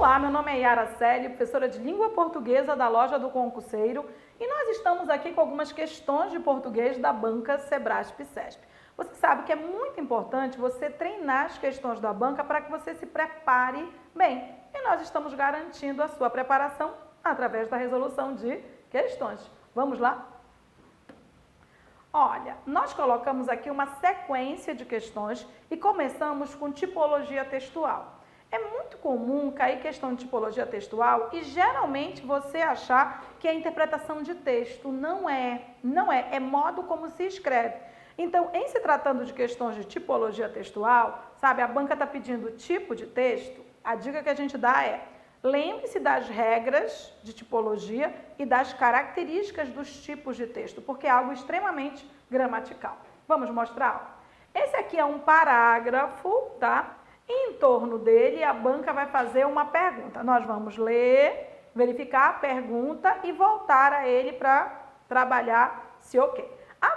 Olá, meu nome é Yara Celi, professora de língua portuguesa da Loja do Concurseiro, e nós estamos aqui com algumas questões de português da banca Sebrasp-CESP. Você sabe que é muito importante você treinar as questões da banca para que você se prepare bem. E nós estamos garantindo a sua preparação através da resolução de questões. Vamos lá? Olha, nós colocamos aqui uma sequência de questões e começamos com tipologia textual. É muito comum cair questão de tipologia textual e geralmente você achar que é interpretação de texto. Não é, é modo como se escreve. Então, em se tratando de questões de tipologia textual, sabe, a banca está pedindo tipo de texto, a dica que a gente dá é: lembre-se das regras de tipologia e das características dos tipos de texto, porque é algo extremamente gramatical. Vamos mostrar? Esse aqui é um parágrafo, tá? E em torno dele, a banca vai fazer uma pergunta. Nós vamos ler, verificar a pergunta e voltar a ele para trabalhar se ok.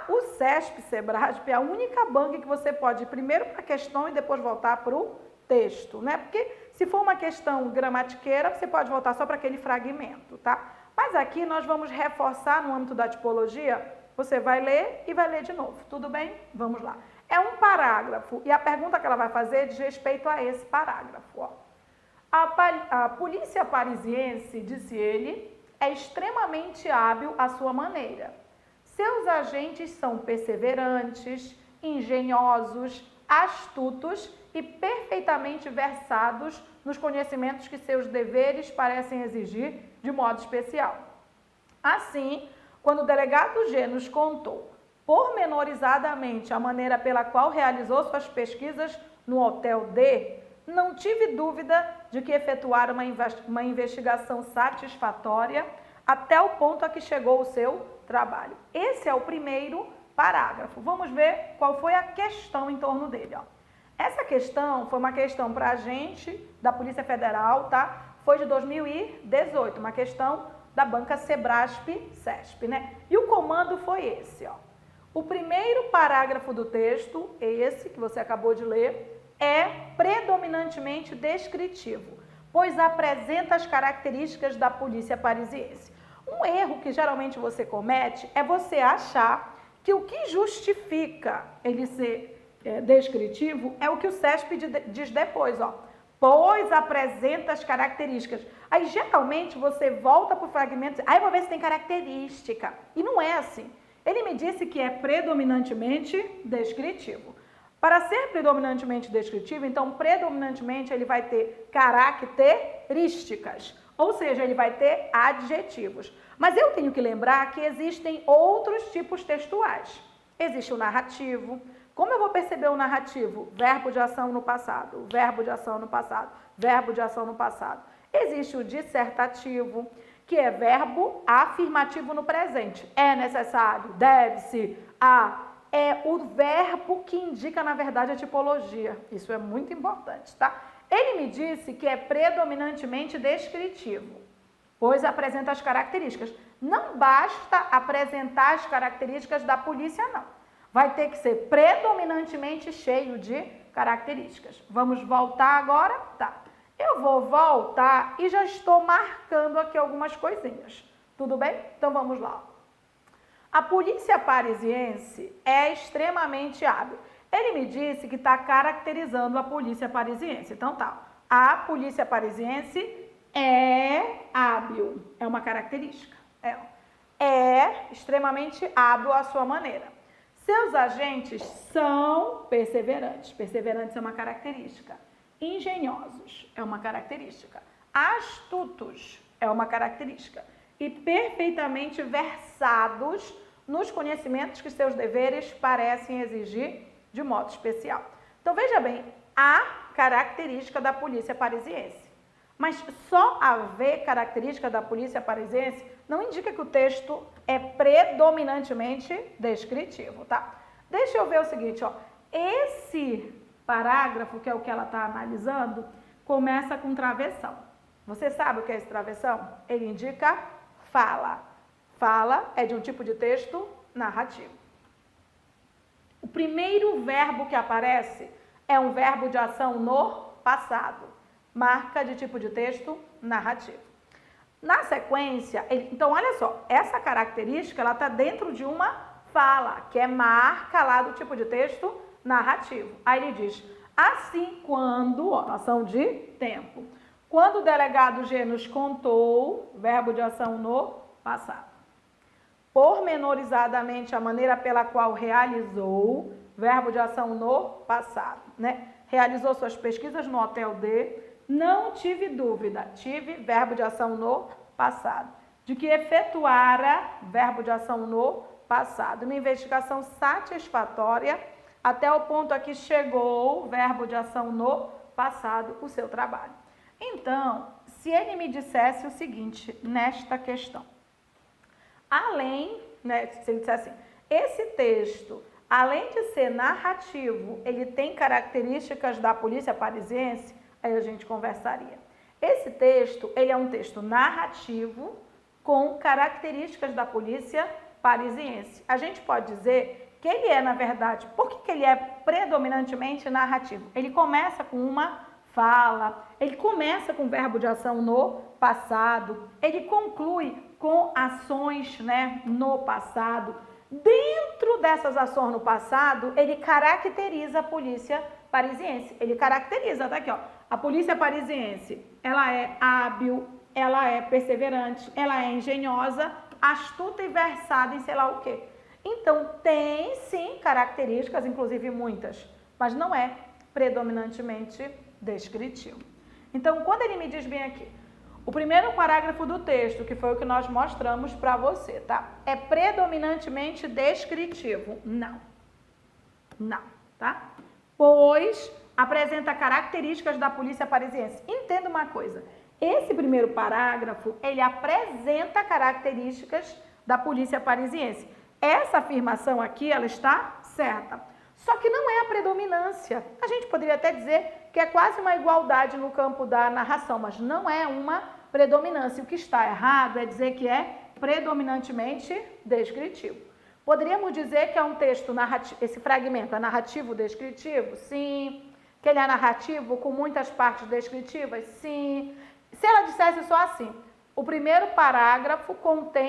O CESP-Sebrasp é a única banca que você pode ir primeiro para a questão e depois voltar para o texto, né? Porque se for uma questão gramatiqueira, você pode voltar só para aquele fragmento, tá? Mas aqui nós vamos reforçar no âmbito da tipologia. Você vai ler e vai ler de novo, tudo bem? Vamos lá. É um parágrafo e a pergunta que ela vai fazer diz respeito a esse parágrafo. Ó. A polícia parisiense, disse ele, é extremamente hábil à sua maneira. Seus agentes são perseverantes, engenhosos, astutos e perfeitamente versados nos conhecimentos que seus deveres parecem exigir de modo especial. Assim, quando o delegado G nos contou pormenorizadamente a maneira pela qual realizou suas pesquisas no Hotel D, não tive dúvida de que efetuara uma investigação satisfatória até o ponto a que chegou o seu trabalho. Esse é o primeiro parágrafo. Vamos ver qual foi a questão em torno dele. Ó. Essa questão foi uma questão para a gente da Polícia Federal, tá? Foi de 2018, uma questão da banca Sebrasp-CESP, né? E o comando foi esse, ó. O primeiro parágrafo do texto, esse que você acabou de ler, é predominantemente descritivo, pois apresenta as características da polícia parisiense. Um erro que geralmente você comete é você achar que o que justifica ele ser descritivo é o que o CESP diz depois, ó. Pois apresenta as características. Aí, geralmente, você volta para o fragmento e diz, eu vou ver se tem característica. E não é assim. Ele me disse que é predominantemente descritivo. Para ser predominantemente descritivo, então, predominantemente, ele vai ter características. Ou seja, ele vai ter adjetivos. Mas eu tenho que lembrar que existem outros tipos textuais. Existe o narrativo. Como eu vou perceber o narrativo? Verbo de ação no passado, verbo de ação no passado, verbo de ação no passado. Existe o dissertativo, que é verbo afirmativo no presente. É necessário, deve-se, é o verbo que indica, na verdade, a tipologia. Isso é muito importante, tá? Ele me disse que é predominantemente descritivo, pois apresenta as características. Não basta apresentar as características da polícia, não. Vai ter que ser predominantemente cheio de características. Vamos voltar agora? Tá. Eu vou voltar e já estou marcando aqui algumas coisinhas. Tudo bem? Então vamos lá. A polícia parisiense é extremamente hábil. Ele me disse que está caracterizando a polícia parisiense. Então tá. A polícia parisiense é hábil. É uma característica. É extremamente hábil à sua maneira. Seus agentes são perseverantes. Perseverantes é uma característica. Engenhosos é uma característica. Astutos é uma característica. E perfeitamente versados nos conhecimentos que seus deveres parecem exigir de modo especial. Então, veja bem, a característica da polícia parisiense. Mas só haver característica da polícia parisiense não indica que o texto é predominantemente descritivo, tá? Deixa eu ver o seguinte, ó. Esse parágrafo, que é o que ela está analisando, começa com travessão. Você sabe o que é esse travessão? Ele indica fala. Fala é de um tipo de texto narrativo. O primeiro verbo que aparece é um verbo de ação no passado. marca de tipo de texto narrativo. Na sequência, então olha só, essa característica ela está dentro de uma fala, que é marca lá do tipo de texto narrativo. Aí ele diz, assim quando, ó, ação de tempo, quando o delegado G nos contou, verbo de ação no passado, pormenorizadamente a maneira pela qual realizou, verbo de ação no passado, né? Realizou suas pesquisas no hotel D, não tive dúvida, tive verbo de ação no passado, de que efetuara, verbo de ação no passado, uma investigação satisfatória até o ponto a que chegou, verbo de ação no passado, o seu trabalho. Então, se ele me dissesse o seguinte, nesta questão, além, né, se ele dissesse assim, esse texto, além de ser narrativo, ele tem características da polícia parisiense, aí a gente conversaria. Esse texto, ele é um texto narrativo com características da polícia parisiense. A gente pode dizer que ele é, na verdade, por que ele é predominantemente narrativo? Ele começa com uma fala, ele começa com verbo de ação no passado, ele conclui com ações, né, no passado. Dentro dessas ações no passado, ele caracteriza a polícia parisiense. Ele caracteriza, tá aqui, ó. A polícia parisiense, ela é hábil, ela é perseverante, ela é engenhosa, astuta e versada em sei lá o quê. Então, tem sim características, inclusive muitas, mas não é predominantemente descritivo. Então, quando ele me diz bem aqui, o primeiro parágrafo do texto, que foi o que nós mostramos para você, tá? É predominantemente descritivo? Não. Não, tá? Pois apresenta características da polícia parisiense. Entenda uma coisa, esse primeiro parágrafo, ele apresenta características da polícia parisiense. Essa afirmação aqui, ela está certa. Só que não é a predominância. A gente poderia até dizer que é quase uma igualdade no campo da narração, mas não é uma predominância. O que está errado é dizer que é predominantemente descritivo. Poderíamos dizer que é um texto narrativo, esse fragmento é narrativo descritivo? Sim. Que ele é narrativo com muitas partes descritivas? Sim. Se ela dissesse só assim, o primeiro parágrafo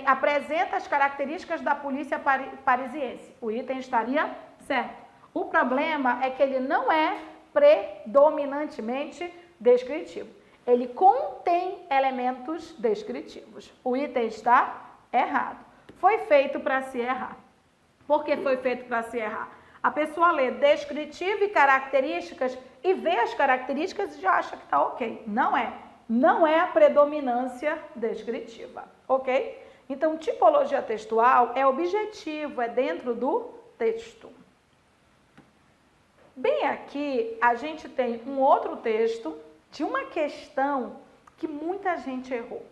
apresenta as características da polícia parisiense, o item estaria certo. O problema é que ele não é predominantemente descritivo. Ele contém elementos descritivos. O item está errado. Foi feito para se errar. Por que foi feito para se errar? A pessoa lê descritivo e características e vê as características e já acha que está ok. Não é. Não é a predominância descritiva, ok? Então, tipologia textual é objetivo, é dentro do texto. Bem aqui, a gente tem um outro texto de uma questão que muita gente errou.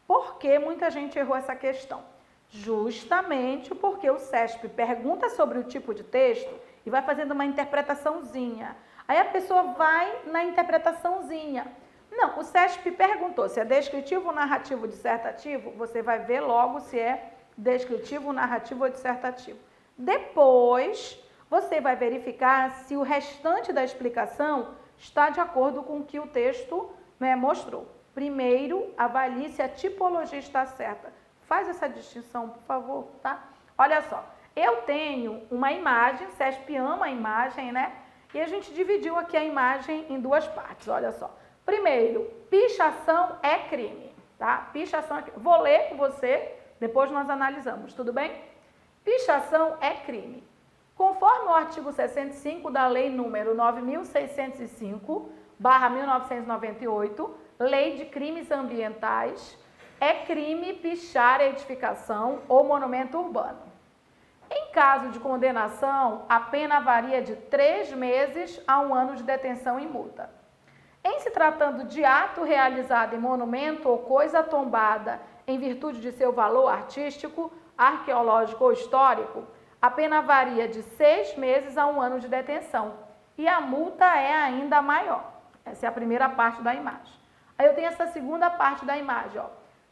Por que muita gente errou essa questão? Justamente porque o CESP pergunta sobre o tipo de texto e vai fazendo uma interpretaçãozinha. Aí a pessoa vai na interpretaçãozinha. Não, o CESP perguntou se é descritivo, narrativo, dissertativo, você vai ver logo se é descritivo, narrativo ou dissertativo. Depois, você vai verificar se o restante da explicação está de acordo com o que o texto, né, mostrou. Primeiro, avalie se a tipologia está certa. Faz essa distinção, por favor, tá? Olha só, eu tenho uma imagem, o CESP ama a imagem, né? E a gente dividiu aqui a imagem em duas partes, olha só. Primeiro, pichação é crime, tá? Pichação é crime. Vou ler com você, depois nós analisamos, tudo bem? Pichação é crime. Conforme o artigo 65 da Lei número 9.605/1998, Lei de Crimes Ambientais, é crime pichar edificação ou monumento urbano. Em caso de condenação, a pena varia de 3 meses a 1 ano de detenção e multa. Em se tratando de ato realizado em monumento ou coisa tombada em virtude de seu valor artístico, arqueológico ou histórico, a pena varia de 6 meses a 1 ano de detenção e a multa é ainda maior. Essa é a primeira parte da imagem. Aí eu tenho essa segunda parte da imagem, ó.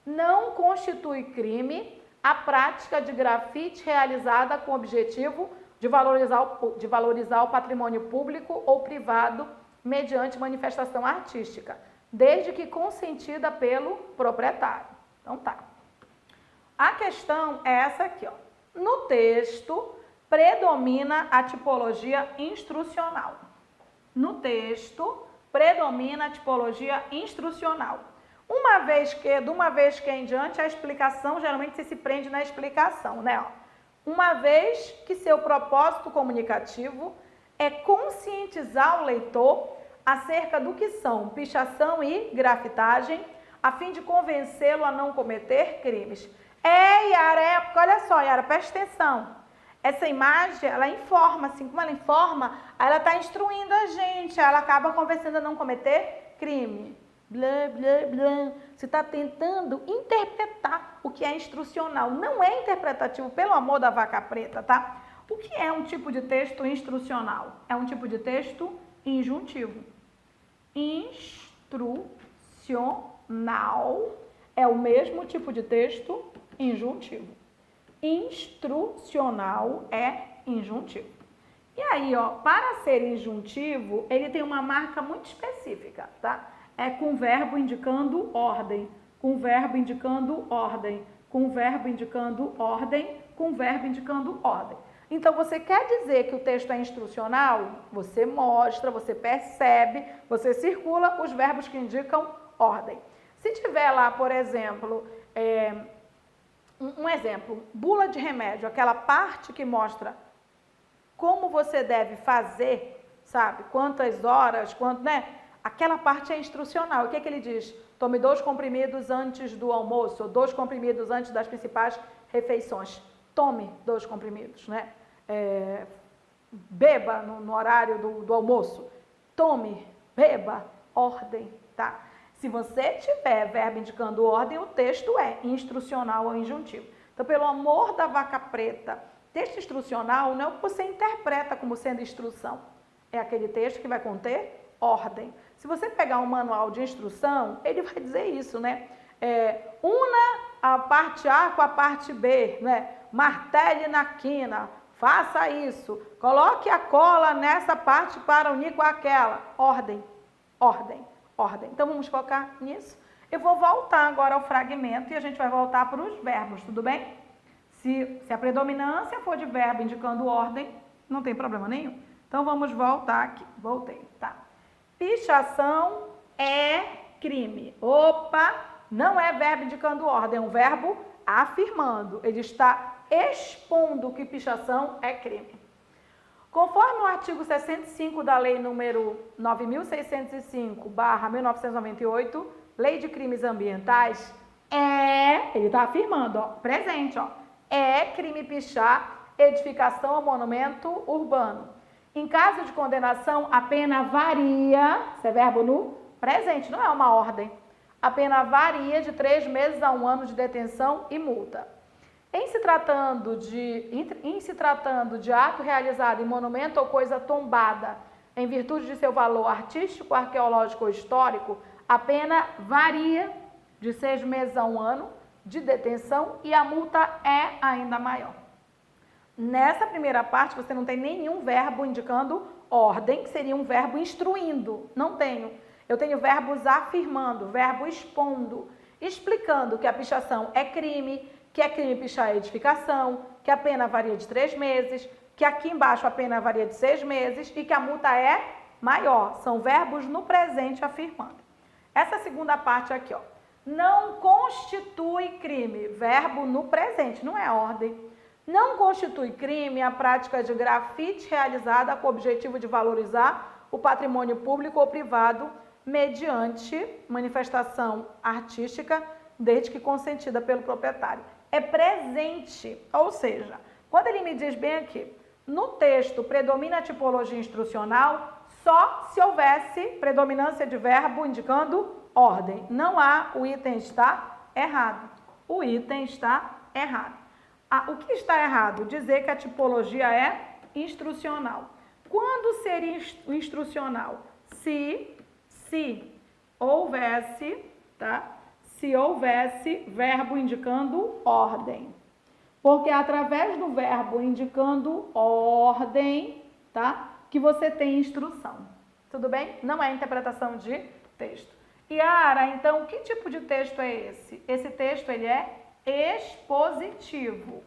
Não constitui crime a prática de grafite realizada com o objetivo de valorizar o patrimônio público ou privado mediante manifestação artística. desde que consentida pelo proprietário. Então tá. A questão é essa aqui, ó. No texto, predomina a tipologia instrucional. No texto, predomina a tipologia instrucional. De uma vez que em diante, a explicação, geralmente você se prende na explicação, né? Ó. Uma vez que seu propósito comunicativo é conscientizar o leitor acerca do que são pichação e grafitagem, a fim de convencê-lo a não cometer crimes. Yara, porque olha só, Yara, presta atenção. Essa imagem, ela informa, assim como ela informa, ela está instruindo a gente, ela acaba convencendo a não cometer crime. Blá, blá, blá. Você está tentando interpretar o que é instrucional. Não é interpretativo, pelo amor da vaca preta, tá? O que é um tipo de texto instrucional? É um tipo de texto injuntivo. Instrucional é o mesmo tipo de texto injuntivo. Instrucional é injuntivo. E aí, ó, para ser injuntivo, ele tem uma marca muito específica, tá? É com verbo indicando ordem, com verbo indicando ordem, com verbo indicando ordem, com verbo indicando ordem. Então, você quer dizer que o texto é instrucional? Você mostra, você percebe, você circula os verbos que indicam ordem. Se tiver lá, por exemplo, um exemplo, bula de remédio, aquela parte que mostra como você deve fazer, sabe? Quantas horas, né? Aquela parte é instrucional. O que é que ele diz? Tome 2 comprimidos antes do almoço, 2 comprimidos antes das principais refeições. Tome 2 comprimidos, né? Beba no horário do almoço. Tome, beba, ordem, tá? Se você tiver verbo indicando ordem, o texto é instrucional ou injuntivo. Então, pelo amor da vaca preta, texto instrucional não é o que você interpreta como sendo instrução. É aquele texto que vai conter ordem. Se você pegar um manual de instrução, ele vai dizer isso, né? Una a parte A com a parte B, né? Martele na quina, faça isso, coloque a cola nessa parte para unir com aquela. Ordem, ordem, ordem. Então, vamos focar nisso. Eu vou voltar agora ao fragmento e a gente vai voltar para os verbos, tudo bem? Se a predominância for de verbo indicando ordem, não tem problema nenhum. Então, vamos voltar aqui. Voltei, tá? Pichação é crime. Opa, não é verbo indicando ordem, é um verbo afirmando. Ele está expondo que pichação é crime. Conforme o artigo 65 da Lei número 9.605/1998, Lei de Crimes Ambientais, ele está afirmando, ó, presente, ó, é crime pichar edificação ou monumento urbano. Em caso de condenação, a pena varia, isso é verbo no presente, não é uma ordem. A pena varia de 3 meses a 1 ano de detenção e multa. Em se tratando de ato realizado em monumento ou coisa tombada, em virtude de seu valor artístico, arqueológico ou histórico, a pena varia de 6 meses a 1 ano de detenção e a multa é ainda maior. Nessa primeira parte, você não tem nenhum verbo indicando ordem, que seria um verbo instruindo. Não tenho. Eu tenho verbos afirmando, verbo expondo, explicando que a pichação é crime, que é crime pichar a edificação, que a pena varia de 3 meses, que aqui embaixo a pena varia de 6 meses e que a multa é maior. São verbos no presente afirmando. Essa segunda parte aqui, ó. Não constitui crime. Verbo no presente, não é ordem. Não constitui crime a prática de grafite realizada com o objetivo de valorizar o patrimônio público ou privado mediante manifestação artística, desde que consentida pelo proprietário. É presente, ou seja, quando ele me diz bem aqui, no texto predomina a tipologia instrucional só se houvesse predominância de verbo indicando ordem. Não há, o item está errado. O item está errado. O que está errado? Dizer que a tipologia é instrucional. Quando seria instrucional? Se houvesse, tá? Se houvesse verbo indicando ordem. Porque é através do verbo indicando ordem, tá? Que você tem instrução. Tudo bem? Não é interpretação de texto. Yara, então, que tipo de texto é esse? Esse texto, ele é expositivo.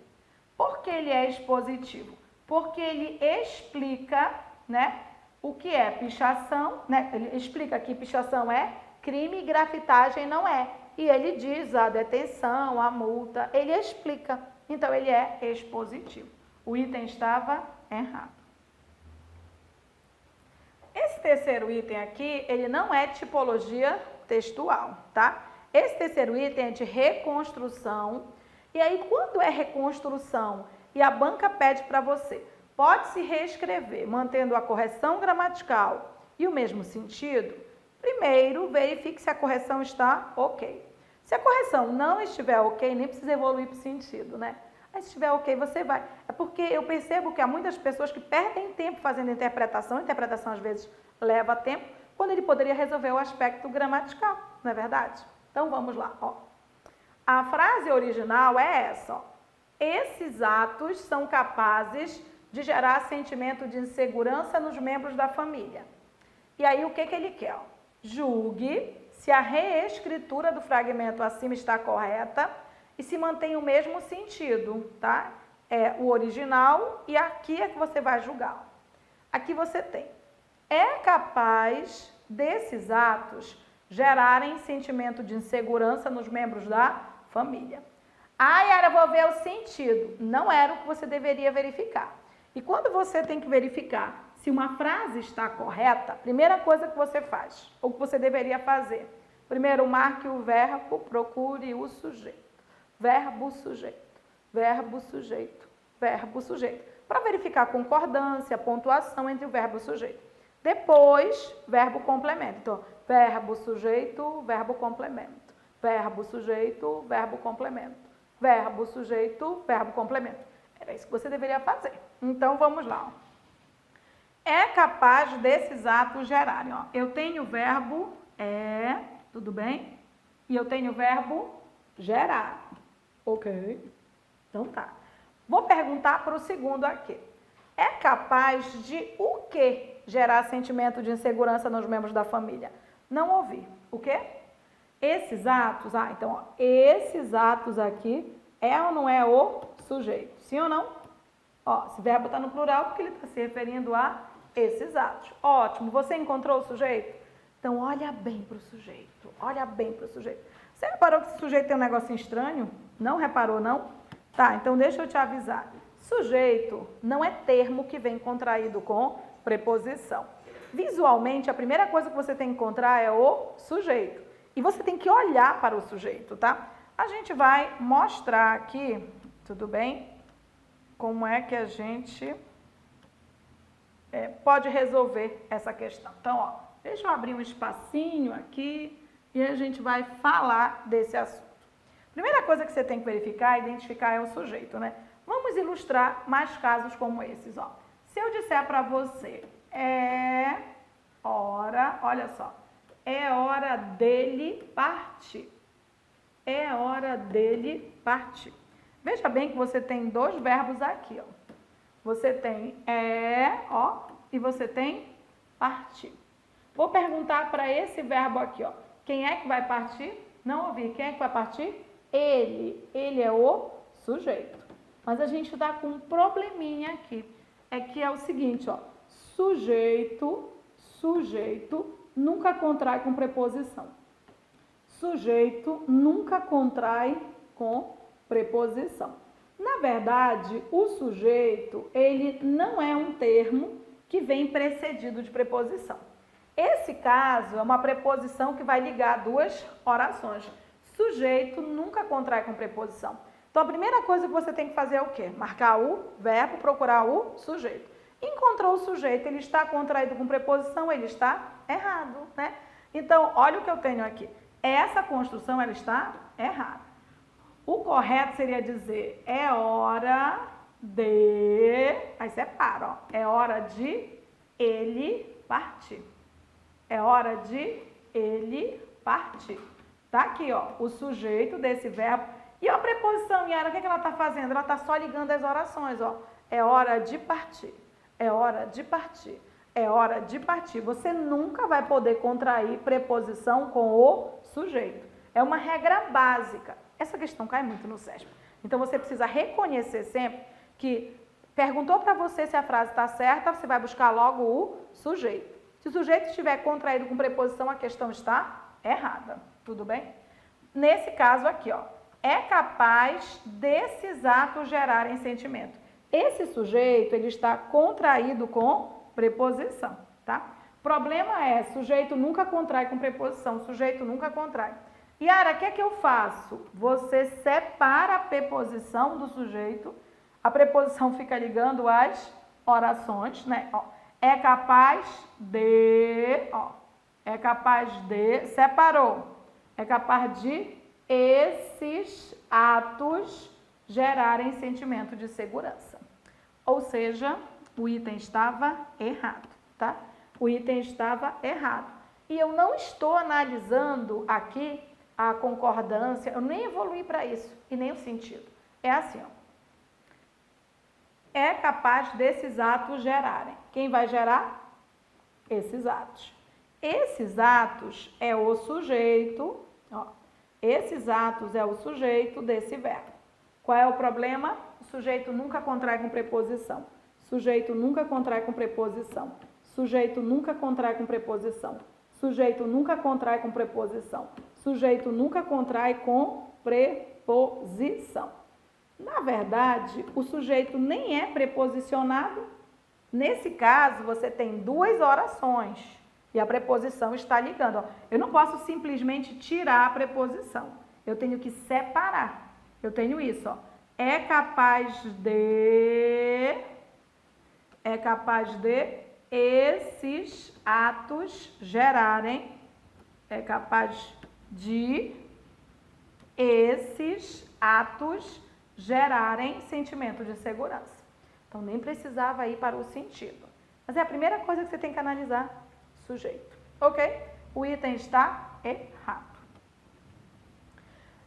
Por que ele é expositivo? Porque ele explica, né, o que é pichação, né? Ele explica que pichação é crime e grafitagem não é. E ele diz a detenção, a multa, ele explica. Então, ele é expositivo. O item estava errado. Esse terceiro item aqui, ele não é tipologia textual, tá? Esse terceiro item é de reconstrução. E aí, quando é reconstrução e a banca pede para você, pode-se reescrever, mantendo a correção gramatical e o mesmo sentido, primeiro verifique se a correção está ok. Se a correção não estiver ok, nem precisa evoluir para o sentido, né? Aí, se estiver ok, você vai. É porque eu percebo que há muitas pessoas que perdem tempo fazendo interpretação às vezes leva tempo, quando ele poderia resolver o aspecto gramatical, não é verdade? Então, vamos lá, ó. A frase original é essa, ó. Esses atos são capazes de gerar sentimento de insegurança nos membros da família. E aí, o que ele quer? Ó? Julgue se a reescritura do fragmento acima está correta e se mantém o mesmo sentido, tá? É o original e aqui é que você vai julgar. Aqui você tem. É capaz desses atos gerarem sentimento de insegurança nos membros da família. Ah, Yara, vou ver o sentido. Não era o que você deveria verificar. E quando você tem que verificar se uma frase está correta, primeira coisa que você faz, ou que você deveria fazer, primeiro marque o verbo, procure o sujeito. Verbo, sujeito, verbo, sujeito, verbo, sujeito. Para verificar a concordância, a pontuação entre o verbo e o sujeito. Depois, verbo complemento. Então, verbo, sujeito, verbo complemento. Verbo, sujeito, verbo complemento. Verbo, sujeito, verbo complemento. Era isso que você deveria fazer. Então, vamos lá. Ó. É capaz desses atos gerarem. Ó. Eu tenho o verbo é, tudo bem? E eu tenho o verbo gerar. Ok. Então tá. Vou perguntar para o segundo aqui. É capaz de o quê gerar sentimento de insegurança nos membros da família? Não ouvi. O quê? Esses atos, então, ó, esses atos aqui é ou não é o sujeito? Sim ou não? Ó, esse verbo está no plural porque ele está se referindo a esses atos. Ótimo. Você encontrou o sujeito? Então, olha bem para o sujeito. Olha bem para o sujeito. Você reparou que esse sujeito tem um negocinho estranho? Não reparou, não? Tá, então deixa eu te avisar. Sujeito não é termo que vem contraído com preposição. Visualmente, a primeira coisa que você tem que encontrar é o sujeito. E você tem que olhar para o sujeito, tá? A gente vai mostrar aqui, tudo bem? Como é que a gente pode resolver essa questão. Então, ó, deixa eu abrir um espacinho aqui e a gente vai falar desse assunto. Primeira coisa que você tem que verificar, identificar é o sujeito, né? Vamos ilustrar mais casos como esses, ó. Se eu disser para você, é hora, olha só, é hora dele partir. É hora dele partir. Veja bem que você tem dois verbos aqui, ó. Você tem ó, e você tem partir. Vou perguntar para esse verbo aqui, ó. Quem é que vai partir? Não ouvi. Quem é que vai partir? Ele. Ele é o sujeito. Mas a gente está com um probleminha aqui. É que é o seguinte, ó. Sujeito nunca contrai com preposição. Sujeito nunca contrai com preposição. Na verdade, o sujeito, ele não é um termo que vem precedido de preposição. Esse caso é uma preposição que vai ligar duas orações. Sujeito nunca contrai com preposição. Então, a primeira coisa que você tem que fazer é o quê? Marcar o verbo, procurar o sujeito. Encontrou o sujeito, ele está contraído com preposição, ele está errado, né? Então, olha o que eu tenho aqui. Essa construção, ela está errada. O correto seria dizer, é hora de... Aí separa, ó. É hora de ele partir. É hora de ele partir. Tá aqui, ó, o sujeito desse verbo. E a preposição, Yara, o que ela está fazendo? Ela está só ligando as orações, ó. É hora de partir. É hora de partir. é hora de partir. Você nunca vai poder contrair preposição com o sujeito. É uma regra básica. Essa questão cai muito no SESP. Então, você precisa reconhecer sempre que perguntou para você se a frase está certa, você vai buscar logo o sujeito. Se o sujeito estiver contraído com preposição, a questão está errada. Tudo bem? Nesse caso aqui, ó, é capaz desses atos gerarem sentimento. Esse sujeito, ele está contraído com preposição, tá? Problema é, sujeito nunca contrai com preposição, sujeito nunca contrai. Yara, o que é que eu faço? Você separa a preposição do sujeito, a preposição fica ligando as orações, né? Ó, é capaz de, ó, é capaz de, separou, é capaz de esses atos gerarem sentimento de segurança. Ou seja, o item estava errado, tá? O item estava errado. E eu não estou analisando aqui a concordância, eu nem evoluí para isso, e nem o sentido. É assim, ó. É capaz desses atos gerarem. Quem vai gerar? Esses atos. Esses atos é o sujeito, ó. Esses atos é o sujeito desse verbo. Qual é o problema? O sujeito nunca contrai com preposição. Sujeito nunca contrai com preposição. Sujeito nunca contrai com preposição. Sujeito nunca contrai com preposição. Sujeito nunca contrai com preposição. Na verdade, o sujeito nem é preposicionado. Nesse caso, você tem duas orações e a preposição está ligando. Ó, eu não posso simplesmente tirar a preposição. Eu tenho que separar. Eu tenho isso, ó. É capaz de esses atos gerarem, é capaz de esses atos gerarem sentimento de segurança. Então, nem precisava ir para o sentido. Mas é a primeira coisa que você tem que analisar, sujeito. Ok? O item está errado.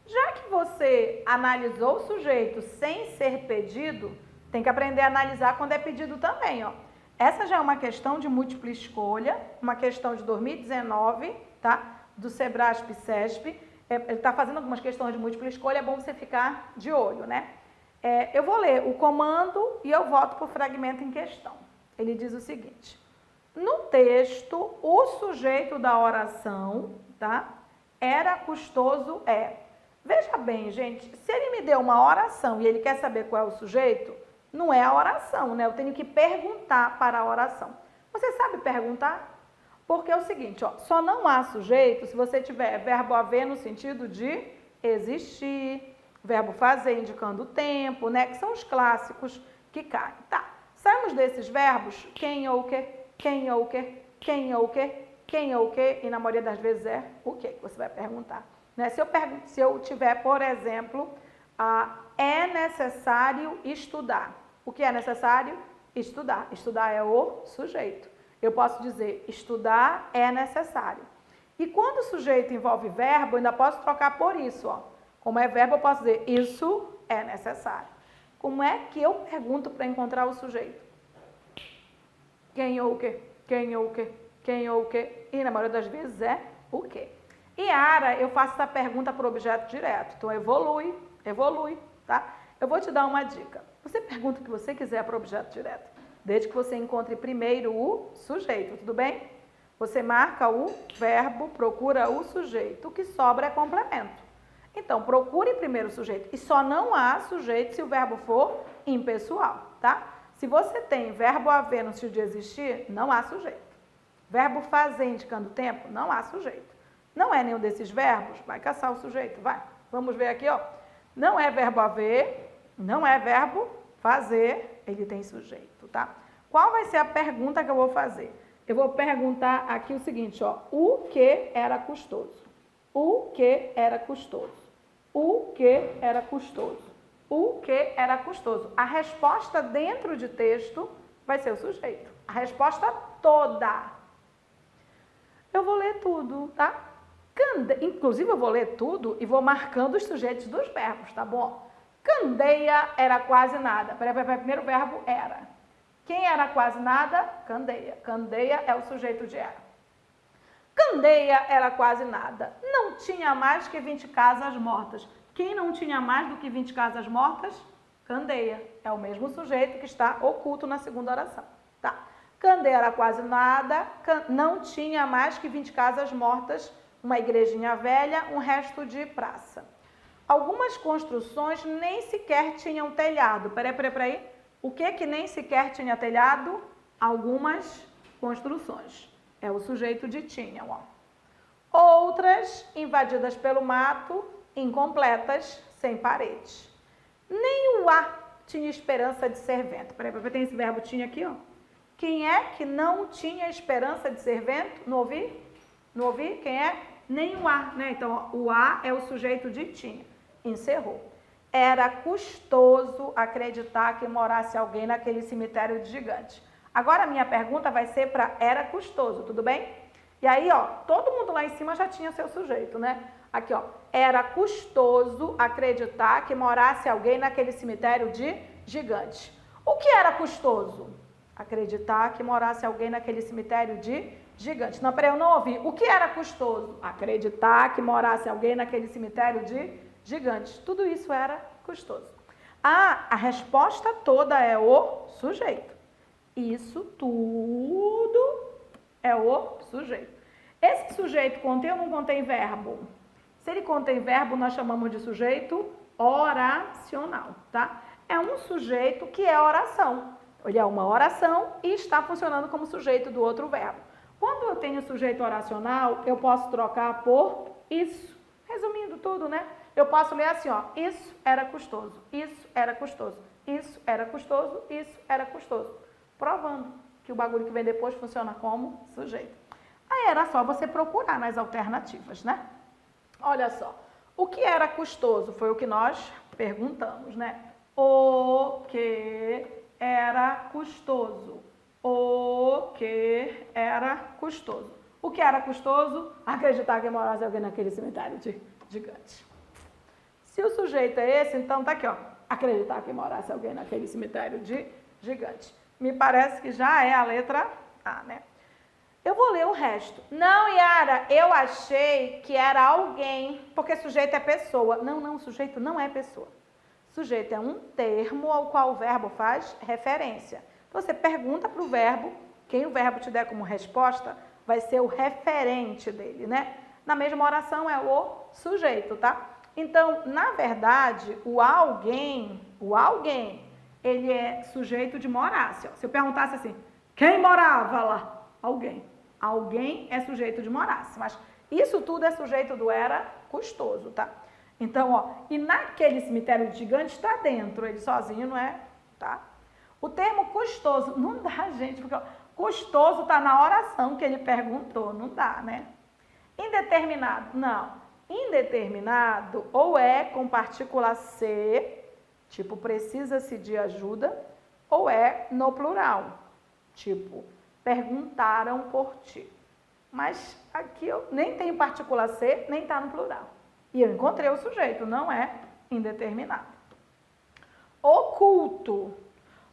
Já que você analisou o sujeito sem ser pedido, tem que aprender a analisar quando é pedido também, ó. Essa já é uma questão de múltipla escolha, uma questão de 2019, tá? Do Sebrasp-CESP. Ele está fazendo algumas questões de múltipla escolha, é bom você ficar de olho, né? Eu vou ler o comando e eu volto para o fragmento em questão. Ele diz o seguinte: no texto, o sujeito da oração, tá? Era custoso, é. Veja bem, gente, se ele me deu uma oração e ele quer saber qual é o sujeito, não é a oração, né? Eu tenho que perguntar para a oração. Você sabe perguntar? Porque é o seguinte, ó, só não há sujeito se você tiver verbo haver no sentido de existir, verbo fazer indicando o tempo, né? Que são os clássicos que caem. Tá, saímos desses verbos, quem ou o que, quem ou o que, quem ou o que, quem ou o que, e na maioria das vezes é o que você vai perguntar. Né? Se eu tiver, por exemplo, é necessário estudar. O que é necessário? Estudar. Estudar é o sujeito. Eu posso dizer, estudar é necessário. E quando o sujeito envolve verbo, eu ainda posso trocar por isso. Ó. Como é verbo, eu posso dizer, isso é necessário. Como é que eu pergunto para encontrar o sujeito? Quem ou o quê? Quem ou o quê? Quem ou o quê? E na maioria das vezes é o quê? E Ara, eu faço essa pergunta para o objeto direto. Então, evolui, tá? Eu vou te dar uma dica. Você pergunta o que você quiser para o objeto direto, desde que você encontre primeiro o sujeito, tudo bem? Você marca o verbo, procura o sujeito. O que sobra é complemento. Então, procure primeiro o sujeito. E só não há sujeito se o verbo for impessoal, tá? Se você tem verbo haver no sentido de existir, não há sujeito. Verbo fazer indicando tempo, não há sujeito. Não é nenhum desses verbos, vai caçar o sujeito, vai. Vamos ver aqui, ó. Não é verbo haver, não é verbo fazer, ele tem sujeito, tá? Qual vai ser a pergunta que eu vou fazer? Eu vou perguntar aqui o seguinte, ó. O que era custoso? O que era custoso? O que era custoso? O que era custoso? A resposta dentro de texto vai ser o sujeito. A resposta toda. Eu vou ler tudo, tá? Inclusive, eu vou ler tudo e vou marcando os sujeitos dos verbos, tá bom? Candeia era quase nada. Primeiro verbo era. Quem era quase nada? Candeia. Candeia é o sujeito de era. Candeia era quase nada. Não tinha mais que 20 casas mortas. Quem não tinha mais do que 20 casas mortas? Candeia. É o mesmo sujeito que está oculto na segunda oração. Tá. Candeia era quase nada, não tinha mais que 20 casas mortas, uma igrejinha velha, um resto de praça. Algumas construções nem sequer tinham telhado. Peraí. O que nem sequer tinha telhado? Algumas construções. É o sujeito de tinham, ó. Outras invadidas pelo mato, incompletas, sem paredes. Nem o ar tinha esperança de ser vento. Peraí, tem esse verbo tinha aqui, ó. Quem é que não tinha esperança de ser vento? Não ouvi? Não ouvi? Quem é? Nem o ar, né? Então, ó, o ar é o sujeito de tinha. Encerrou. Era custoso acreditar que morasse alguém naquele cemitério de gigante. Agora a minha pergunta vai ser para era custoso, tudo bem? E aí, ó, todo mundo lá em cima já tinha seu sujeito, né? Aqui, ó, era custoso acreditar que morasse alguém naquele cemitério de gigante. O que era custoso? Acreditar que morasse alguém naquele cemitério de gigante. Não, peraí, eu não ouvi. O que era custoso? Acreditar que morasse alguém naquele cemitério de gigante. Tudo isso era custoso. Ah, a resposta toda é o sujeito. Isso tudo é o sujeito. Esse sujeito contém ou não contém verbo? Se ele contém verbo, nós chamamos de sujeito oracional, tá? É um sujeito que é oração. Ele é uma oração e está funcionando como sujeito do outro verbo. Quando eu tenho sujeito oracional, eu posso trocar por isso. Resumindo tudo, né? Eu posso ler assim, ó. Isso era custoso, isso era custoso, isso era custoso, isso era custoso. Provando que o bagulho que vem depois funciona como sujeito. Aí era só você procurar nas alternativas, né? Olha só. O que era custoso foi o que nós perguntamos, né? O que era custoso? O que era custoso? O que era custoso? Acreditar que morasse alguém naquele cemitério de gigante. Se o sujeito é esse, então tá aqui, ó. Acreditar que morasse alguém naquele cemitério de gigante. Me parece que já é a letra A, né? Eu vou ler o resto. Não, Yara, eu achei que era alguém, porque sujeito é pessoa. Não, sujeito não é pessoa. Sujeito é um termo ao qual o verbo faz referência. Então, você pergunta para o verbo, quem o verbo te der como resposta, vai ser o referente dele, né? Na mesma oração é o sujeito, tá? Então, na verdade, o alguém, ele é sujeito de morasse. Ó. Se eu perguntasse assim, quem morava lá? Alguém. Alguém é sujeito de morasse, mas isso tudo é sujeito do era custoso, tá? Então, ó, e naquele cemitério de gigante está dentro, ele sozinho não é, tá? O termo custoso, não dá, gente, porque ó, custoso está na oração que ele perguntou, não dá, né? Indeterminado, não. Indeterminado ou é com partícula C, tipo precisa-se de ajuda, ou é no plural, tipo perguntaram por ti. Mas aqui eu nem tenho partícula C, nem está no plural. E eu encontrei o sujeito, não é indeterminado. Oculto.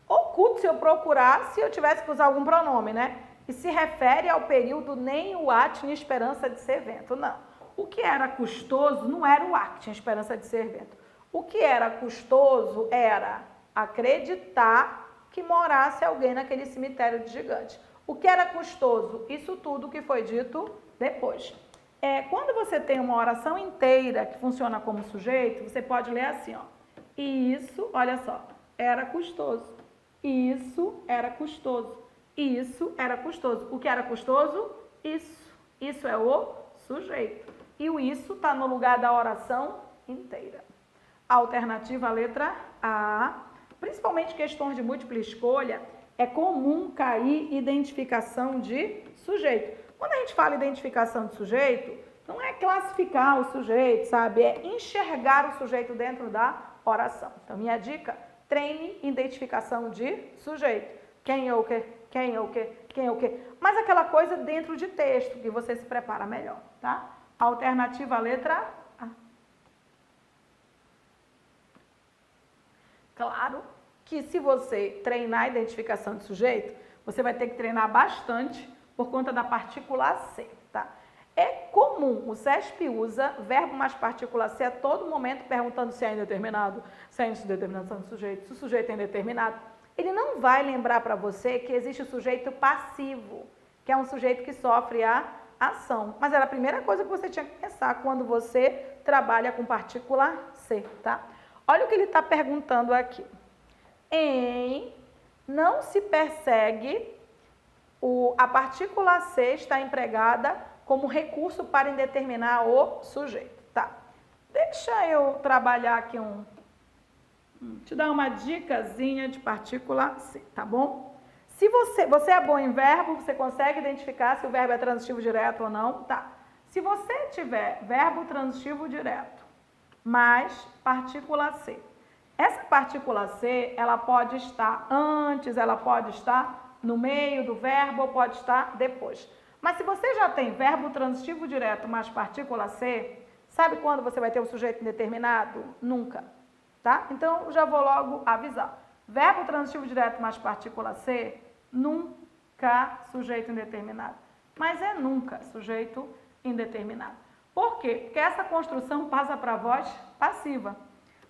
Oculto, se eu procurasse, eu tivesse que usar algum pronome, né? E se refere ao período nem o A tinha esperança de ser vento, não. O que era custoso não era o A que tinha esperança de ser vento. O que era custoso era acreditar que morasse alguém naquele cemitério de gigante. O que era custoso? Isso tudo que foi dito depois. Quando você tem uma oração inteira que funciona como sujeito, você pode ler assim, ó. Isso, olha só, era custoso. Isso era custoso. Isso era custoso. O que era custoso? Isso. Isso é o sujeito. E o isso está no lugar da oração inteira. Alternativa, letra A. Principalmente questões de múltipla escolha, é comum cair identificação de sujeito. Quando a gente fala identificação de sujeito, não é classificar o sujeito, sabe? É enxergar o sujeito dentro da oração. Então, minha dica, treine identificação de sujeito. Quem é o quê? Quem é o quê? Quem é o quê? Mas aquela coisa dentro de texto, que você se prepara melhor, tá? Alternativa, letra A. Claro que se você treinar a identificação de sujeito, você vai ter que treinar bastante por conta da partícula C, tá? É comum, o CESP usa verbo mais partícula C a todo momento perguntando se é indeterminado, se é indeterminação de sujeito, se o sujeito é indeterminado. Ele não vai lembrar para você que existe o sujeito passivo, que é um sujeito que sofre a ação. Mas era a primeira coisa que você tinha que pensar quando você trabalha com partícula C, tá? Olha o que ele está perguntando aqui. Não se persegue, a partícula C está empregada como recurso para indeterminar o sujeito, tá? Deixa eu trabalhar aqui te dar uma dicasinha de partícula C, tá bom? Se você é bom em verbo, você consegue identificar se o verbo é transitivo direto ou não, tá? Se você tiver verbo transitivo direto mais partícula C, essa partícula C, ela pode estar antes, ela pode estar no meio do verbo ou pode estar depois. Mas se você já tem verbo transitivo direto mais partícula C, sabe quando você vai ter um sujeito indeterminado? Nunca, tá? Então, já vou logo avisar. Verbo transitivo direto mais partícula C, nunca sujeito indeterminado. Mas é nunca sujeito indeterminado. Por quê? Porque essa construção passa para a voz passiva.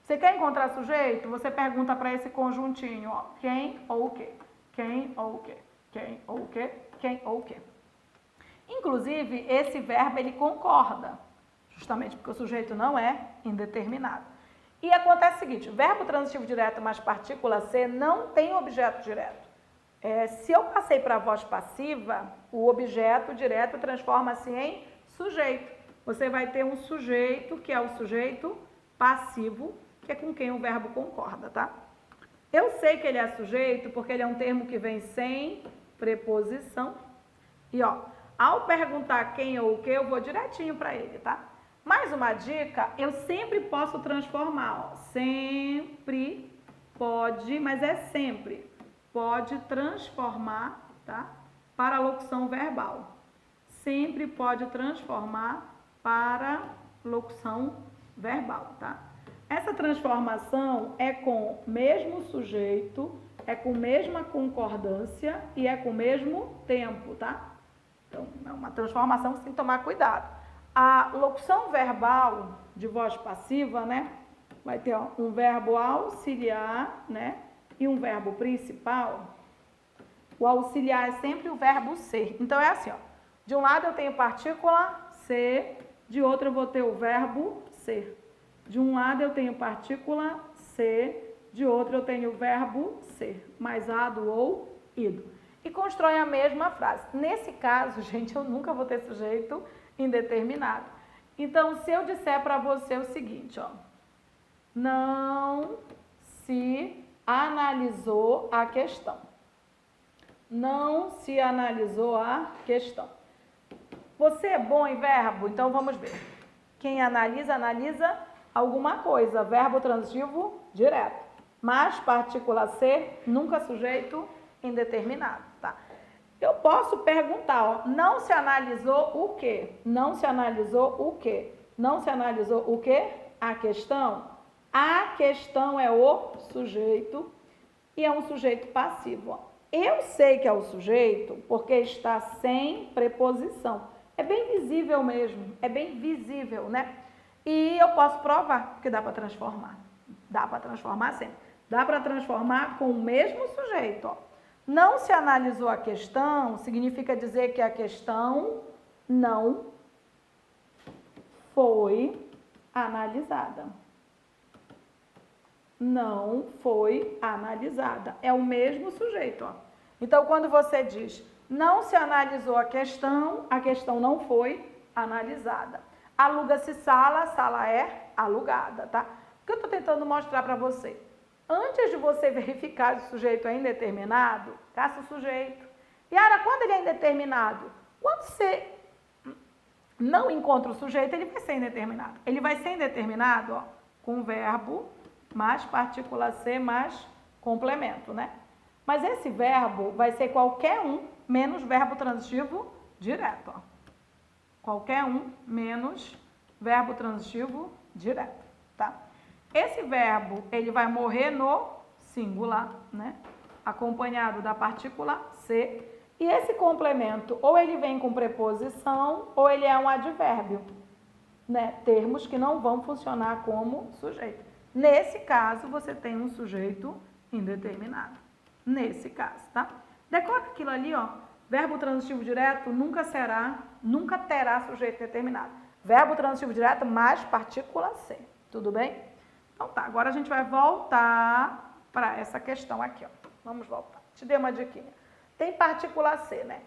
Você quer encontrar sujeito? Você pergunta para esse conjuntinho, ó, quem ou o quê? Quem ou o quê? Quem ou o quê? Quem ou o quê? Inclusive, esse verbo ele concorda, justamente porque o sujeito não é indeterminado. E acontece o seguinte, verbo transitivo direto mais partícula C não tem objeto direto. Se eu passei para a voz passiva, o objeto direto transforma-se em sujeito. Você vai ter um sujeito, que é o sujeito passivo, que é com quem o verbo concorda, tá? Eu sei que ele é sujeito porque ele é um termo que vem sem preposição. E, ó, ao perguntar quem ou o que, eu vou direitinho para ele, tá? Mais uma dica, eu sempre posso transformar, ó. Sempre pode, mas é sempre. Pode transformar, tá? Para a locução verbal. Sempre pode transformar para locução verbal, tá? Essa transformação é com mesmo sujeito, é com mesma concordância e é com o mesmo tempo, tá? Então, é uma transformação que você tem que tomar cuidado. A locução verbal de voz passiva, né? Vai ter ó, um verbo auxiliar, né? E um verbo principal. O auxiliar é sempre o verbo ser. Então, é assim, ó. De um lado eu tenho partícula ser, de outro eu vou ter o verbo ser. De um lado eu tenho partícula ser, de outro eu tenho o verbo ser, mais ado ou ido. E constrói a mesma frase. Nesse caso, gente, eu nunca vou ter sujeito indeterminado. Então, se eu disser para você o seguinte, ó, não se analisou a questão. Não se analisou a questão. Você é bom em verbo? Então, vamos ver. Quem analisa, analisa alguma coisa. Verbo transitivo direto. Mas partícula ser, nunca sujeito indeterminado, tá? Eu posso perguntar, ó, não se analisou o quê? Não se analisou o quê? Não se analisou o quê? A questão. A questão é o sujeito e é um sujeito passivo, ó. Eu sei que é o sujeito porque está sem preposição. É bem visível mesmo, é bem visível, né? E eu posso provar que dá para transformar. Dá para transformar sempre. Dá para transformar com o mesmo sujeito, ó. Não se analisou a questão, significa dizer que a questão não foi analisada. Não foi analisada. É o mesmo sujeito, ó. Então, quando você diz não se analisou a questão não foi analisada. Aluga-se sala, sala é alugada, tá? O que eu estou tentando mostrar para você? Antes de você verificar se o sujeito é indeterminado, caça o sujeito. Yara, quando ele é indeterminado? Quando você não encontra o sujeito, ele vai ser indeterminado. Ele vai ser indeterminado, ó, com verbo mais partícula ser mais complemento, né? Mas esse verbo vai ser qualquer um menos verbo transitivo direto, ó. Qualquer um menos verbo transitivo direto, tá? Esse verbo, ele vai morrer no singular, né? Acompanhado da partícula ser. E esse complemento, ou ele vem com preposição, ou ele é um advérbio, né? Termos que não vão funcionar como sujeito. Nesse caso, você tem um sujeito indeterminado. Nesse caso, tá? Decora aquilo ali, ó. Verbo transitivo direto nunca terá sujeito determinado. Verbo transitivo direto mais partícula ser. Tudo bem? Então tá, agora a gente vai voltar para essa questão aqui, ó. Vamos voltar. Te dei uma diquinha. Tem partícula ser, né?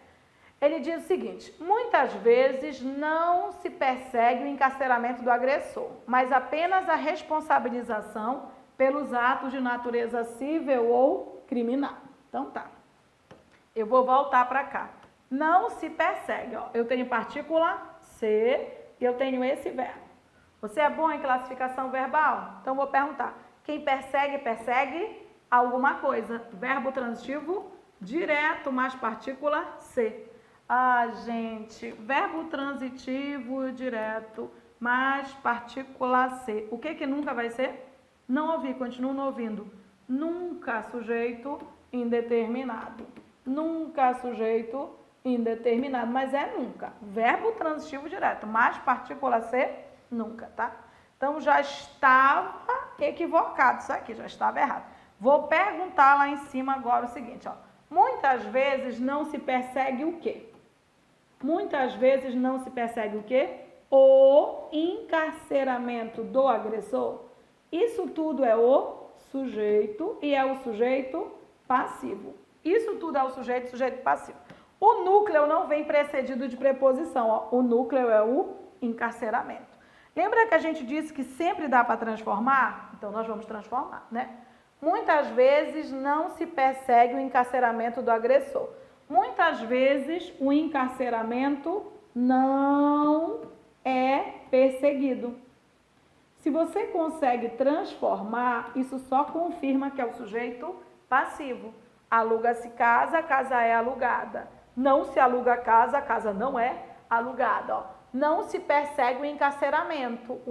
Ele diz o seguinte: muitas vezes não se persegue o encarceramento do agressor, mas apenas a responsabilização pelos atos de natureza civil ou criminal. Então tá. Eu vou voltar para cá. Não se persegue, ó. Eu tenho partícula ser e eu tenho esse verbo. Você é bom em classificação verbal? Então vou perguntar. Quem persegue, persegue alguma coisa. Verbo transitivo direto mais partícula ser. Ah, gente, verbo transitivo direto mais partícula ser. O que nunca vai ser? Não ouvi, continuo não ouvindo. Nunca sujeito indeterminado. Nunca sujeito indeterminado, mas é nunca. Verbo transitivo direto mais partícula ser, nunca, tá? Então já estava equivocado isso aqui, já estava errado. Vou perguntar lá em cima agora o seguinte, ó. Muitas vezes não se persegue o quê? Muitas vezes não se persegue o quê? O encarceramento do agressor. Isso tudo é o sujeito e é o sujeito passivo. Isso tudo é o sujeito passivo. O núcleo não vem precedido de preposição, ó. O núcleo é o encarceramento. Lembra que a gente disse que sempre dá para transformar? Então nós vamos transformar, né? Muitas vezes não se persegue o encarceramento do agressor. Muitas vezes o encarceramento não é perseguido. Se você consegue transformar, isso só confirma que é o sujeito passivo. Aluga-se casa, a casa é alugada. Não se aluga a casa não é alugada. Ó. Não se persegue o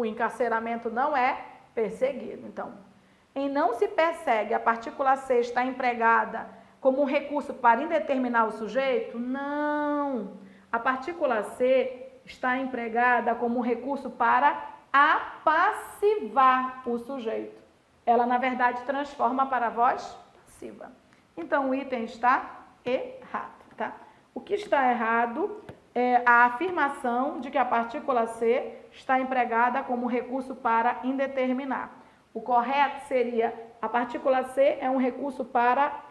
encarceramento não é perseguido. Então, em não se persegue, a partícula ser está empregada como um recurso para indeterminar o sujeito? Não. A partícula ser está empregada como um recurso para apassivar o sujeito. Ela, na verdade, transforma para a voz passiva. Então, o item está errado, tá? O que está errado é a afirmação de que a partícula ser está empregada como recurso para indeterminar. O correto seria, a partícula ser é um recurso para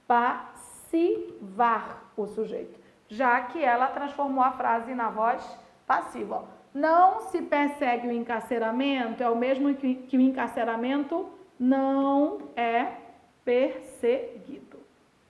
apassivar o sujeito, já que ela transformou a frase na voz passiva. Não se persegue o encarceramento, é o mesmo que o encarceramento não é perseguido.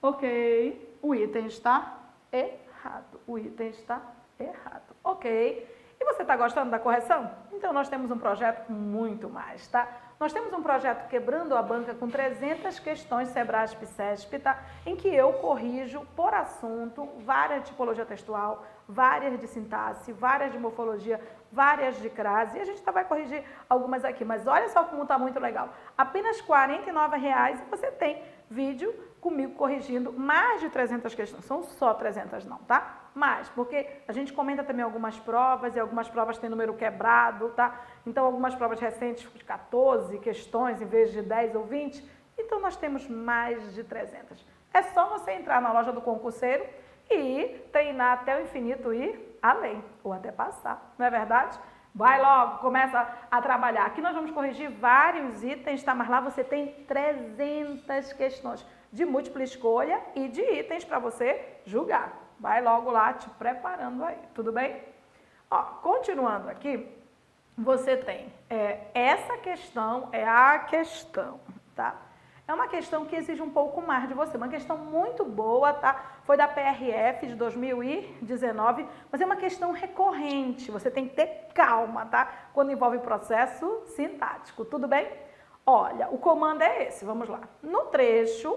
Ok, o item está errado. O item está errado. Ok. E você está gostando da correção? Então, nós temos um projeto muito mais, tá? Nós temos um projeto Quebrando a Banca com 300 questões Sebrasp-CESP, tá? Em que eu corrijo por assunto várias de tipologia textual, várias de sintaxe, várias de morfologia, várias de crase. E a gente vai corrigir algumas aqui, mas olha só como está muito legal. Apenas R$ 49,00 e você tem vídeo comigo corrigindo mais de 300 questões. São só 300 não, tá? Mais, porque a gente comenta também algumas provas e algumas provas têm número quebrado, tá? Então, algumas provas recentes de 14 questões em vez de 10 ou 20. Então, nós temos mais de 300. É só você entrar na loja do concurseiro e treinar até o infinito e além, ou até passar, não é verdade? Vai logo, começa a trabalhar. Aqui nós vamos corrigir vários itens, tá? Mas lá você tem 300 questões de múltipla escolha e de itens para você julgar. Vai logo lá te preparando aí, tudo bem? Ó, continuando aqui, você tem essa questão, é a questão, tá? É uma questão que exige um pouco mais de você, uma questão muito boa, tá? Foi da PRF de 2019, mas é uma questão recorrente, você tem que ter calma, tá? Quando envolve processo sintático, tudo bem? Olha, o comando é esse, vamos lá. No trecho,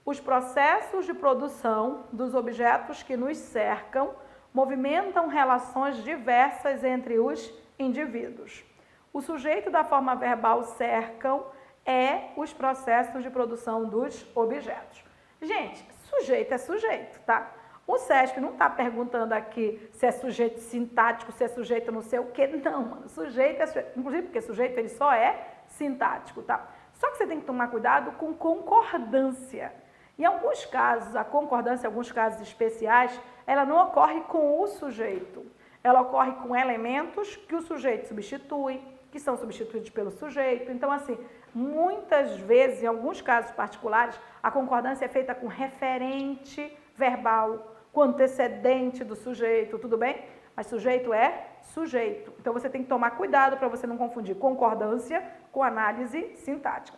os processos de produção dos objetos que nos cercam movimentam relações diversas entre os indivíduos. O sujeito da forma verbal cercam É os processos de produção dos objetos. Gente, sujeito é sujeito, tá? O SESP não está perguntando aqui se é sujeito sintático, se é sujeito não sei o quê. Não, mano. Sujeito é sujeito. Inclusive porque sujeito ele só é sintático, tá? Só que você tem que tomar cuidado com concordância. Em alguns casos, a concordância, em alguns casos especiais, ela não ocorre com o sujeito. Ela ocorre com elementos que o sujeito substitui, que são substituídos pelo sujeito. Então, assim, muitas vezes, em alguns casos particulares, a concordância é feita com referente verbal, com antecedente do sujeito, tudo bem? Mas sujeito é sujeito. Então, você tem que tomar cuidado para você não confundir concordância com análise sintática.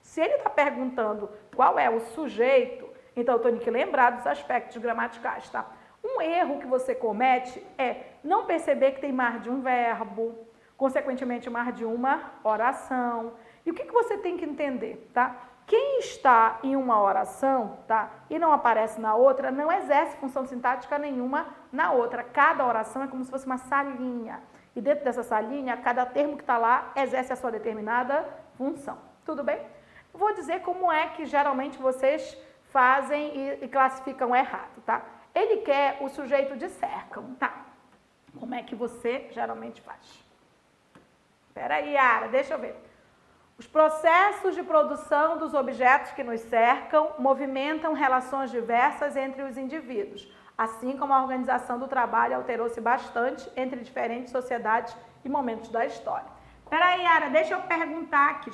Se ele está perguntando qual é o sujeito, então eu tenho que lembrar dos aspectos gramaticais, tá? Um erro que você comete é não perceber que tem mais de um verbo, consequentemente mais de uma oração. E o que você tem que entender, tá? Quem está em uma oração, tá, e não aparece na outra, não exerce função sintática nenhuma na outra. Cada oração é como se fosse uma salinha. E dentro dessa salinha, cada termo que está lá exerce a sua determinada função. Tudo bem? Vou dizer como é que geralmente vocês fazem e classificam errado, tá? Ele quer o sujeito de cercam, tá? Como é que você geralmente faz? Espera aí, Yara, deixa eu ver. Os processos de produção dos objetos que nos cercam movimentam relações diversas entre os indivíduos, assim como a organização do trabalho alterou-se bastante entre diferentes sociedades e momentos da história. Peraí, Yara, deixa eu perguntar aqui,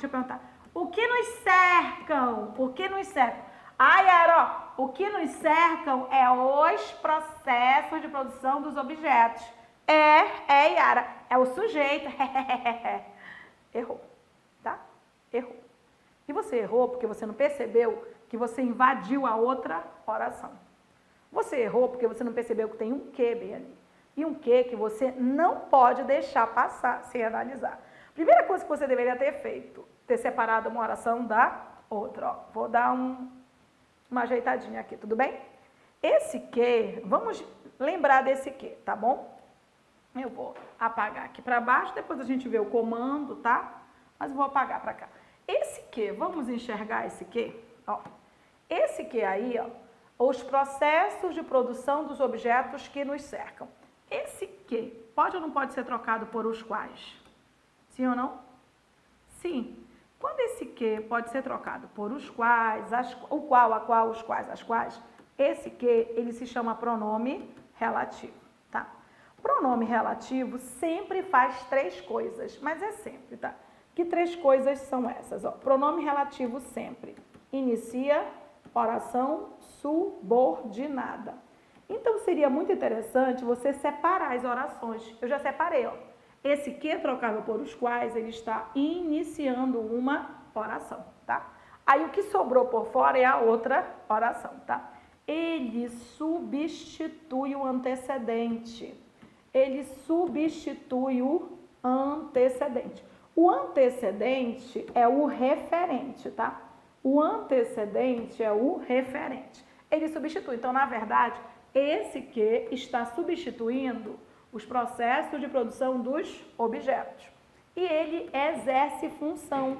O que nos cercam? O que nos cercam? Yara, ó, o que nos cercam é os processos de produção dos objetos. Yara, é o sujeito. Errou. Errou. E você errou porque você não percebeu que você invadiu a outra oração. Você errou porque você não percebeu que tem um que bem ali. E um que você não pode deixar passar sem analisar. Primeira coisa que você deveria ter feito, ter separado uma oração da outra. Ó, vou dar uma ajeitadinha aqui, tudo bem? Esse que, vamos lembrar desse que, tá bom? Eu vou apagar aqui para baixo, depois a gente vê o comando, tá? Mas vou apagar para cá. Esse que, vamos enxergar esse que? Ó, esse que aí, ó, os processos de produção dos objetos que nos cercam. Esse que pode ou não pode ser trocado por os quais? Sim ou não? Sim. Quando esse que pode ser trocado por os quais, o qual, a qual, os quais, as quais, esse que, ele se chama pronome relativo, tá? Pronome relativo sempre faz três coisas, mas é sempre, tá? Que três coisas são essas? Ó, pronome relativo sempre inicia oração subordinada. Então, seria muito interessante você separar as orações. Eu já separei, ó. Esse que trocado por os quais, ele está iniciando uma oração, tá? Aí, o que sobrou por fora é a outra oração, tá? Ele substitui o antecedente. Ele substitui o antecedente. O antecedente é o referente, tá? O antecedente é o referente. Ele substitui. Então, na verdade, esse que está substituindo os processos de produção dos objetos. E ele exerce função.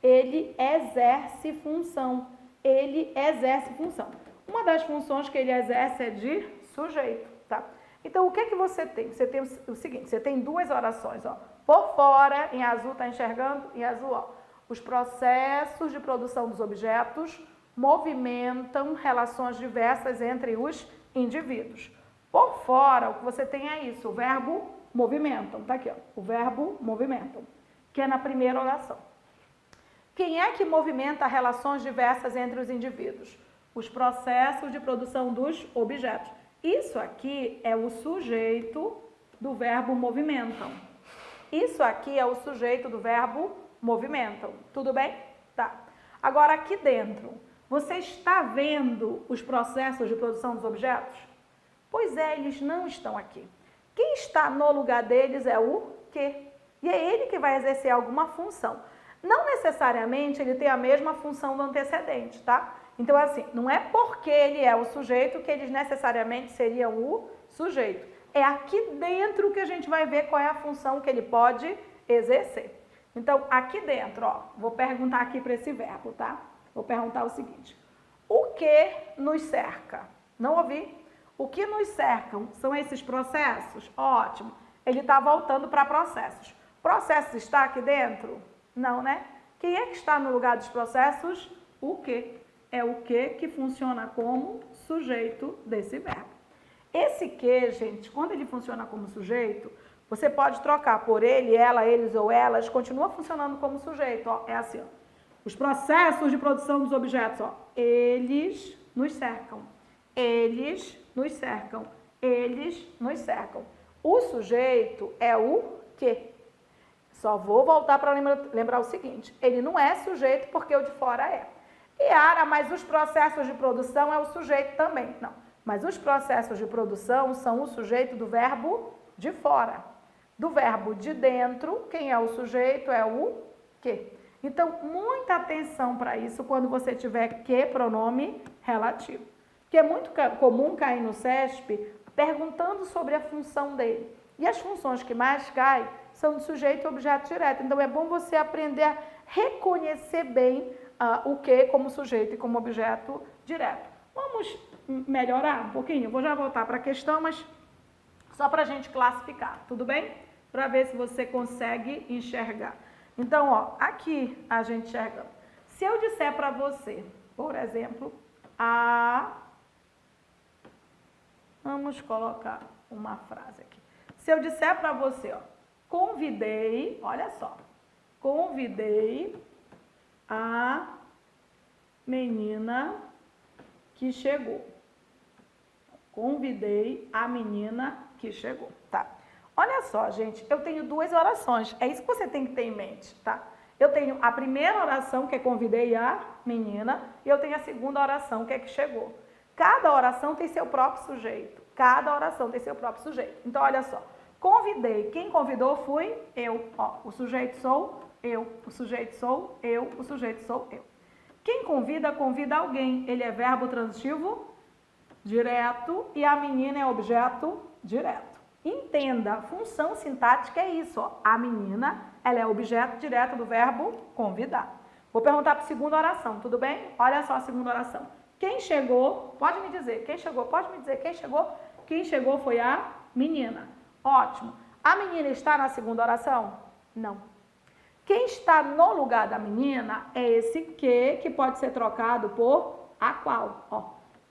Ele exerce função. Ele exerce função. Uma das funções que ele exerce é de sujeito, tá? Então, o que é que você tem? Você tem o seguinte, você tem duas orações, ó. Por fora, em azul, tá enxergando? Em azul, ó. Os processos de produção dos objetos movimentam relações diversas entre os indivíduos. Por fora, o que você tem é isso, o verbo movimentam, tá aqui, ó. O verbo movimentam, que é na primeira oração. Quem é que movimenta relações diversas entre os indivíduos? Os processos de produção dos objetos. Isso aqui é o sujeito do verbo movimentam. Isso aqui é o sujeito do verbo movimentam. Tudo bem? Tá. Agora, aqui dentro, você está vendo os processos de produção dos objetos? Pois é, eles não estão aqui. Quem está no lugar deles é o que. E é ele que vai exercer alguma função. Não necessariamente ele tem a mesma função do antecedente, tá? Então, assim, não é porque ele é o sujeito que eles necessariamente seriam o sujeito. É aqui dentro que a gente vai ver qual é a função que ele pode exercer. Então, aqui dentro, ó, vou perguntar aqui para esse verbo, tá? Vou perguntar o seguinte: o que nos cerca? Não ouvi? O que nos cercam são esses processos? Ótimo. Ele está voltando para processos. Processos está aqui dentro? Não, né? Quem é que está no lugar dos processos? O que. É o que funciona como sujeito desse verbo. Esse que, gente, quando ele funciona como sujeito, você pode trocar por ele, ela, eles ou elas, continua funcionando como sujeito, ó. É assim, ó. Os processos de produção dos objetos, ó. Eles nos cercam. Eles nos cercam. Eles nos cercam. O sujeito é o que. Só vou voltar para lembrar o seguinte: ele não é sujeito porque o de fora é. Yara, mas os processos de produção é o sujeito também. Não, mas os processos de produção são o sujeito do verbo de fora. Do verbo de dentro, quem é o sujeito é o que. Então, muita atenção para isso quando você tiver que pronome relativo. Porque é muito comum cair no CESP perguntando sobre a função dele. E as funções que mais caem são de sujeito e objeto direto. Então, é bom você aprender a reconhecer bem o que como sujeito e como objeto direto. Vamos melhorar um pouquinho? Vou já voltar para a questão, mas só para a gente classificar, tudo bem? Para ver se você consegue enxergar. Então, ó, aqui a gente enxerga. Se eu disser para você, por exemplo, vamos colocar uma frase aqui. Se eu disser para você, ó, convidei, olha só, convidei a menina que chegou. Convidei a menina que chegou, tá? Olha só, gente, eu tenho duas orações, é isso que você tem que ter em mente, tá? Eu tenho a primeira oração, que é convidei a menina, e eu tenho a segunda oração, que é que chegou. Cada oração tem seu próprio sujeito, cada oração tem seu próprio sujeito. Então, olha só, convidei, quem convidou fui eu, ó, o sujeito sou eu, o sujeito sou eu, o sujeito sou eu. Quem convida, convida alguém, ele é verbo transitivo direto e a menina é objeto direto. Entenda, função sintática é isso, ó. A menina, ela é objeto direto do verbo convidar. Vou perguntar para a segunda oração, tudo bem? Olha só a segunda oração. Quem chegou, pode me dizer, quem chegou? Pode me dizer, quem chegou? Quem chegou foi a menina. Ótimo. A menina está na segunda oração? Não. Quem está no lugar da menina é esse que pode ser trocado por a qual, ó.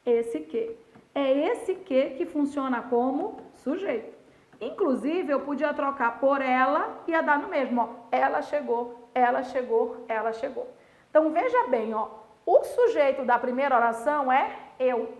Esse que. É esse que funciona como sujeito. Inclusive, eu podia trocar por ela e ia dar no mesmo, ó. Ela chegou, ela chegou, ela chegou. Então, veja bem, ó. O sujeito da primeira oração é eu.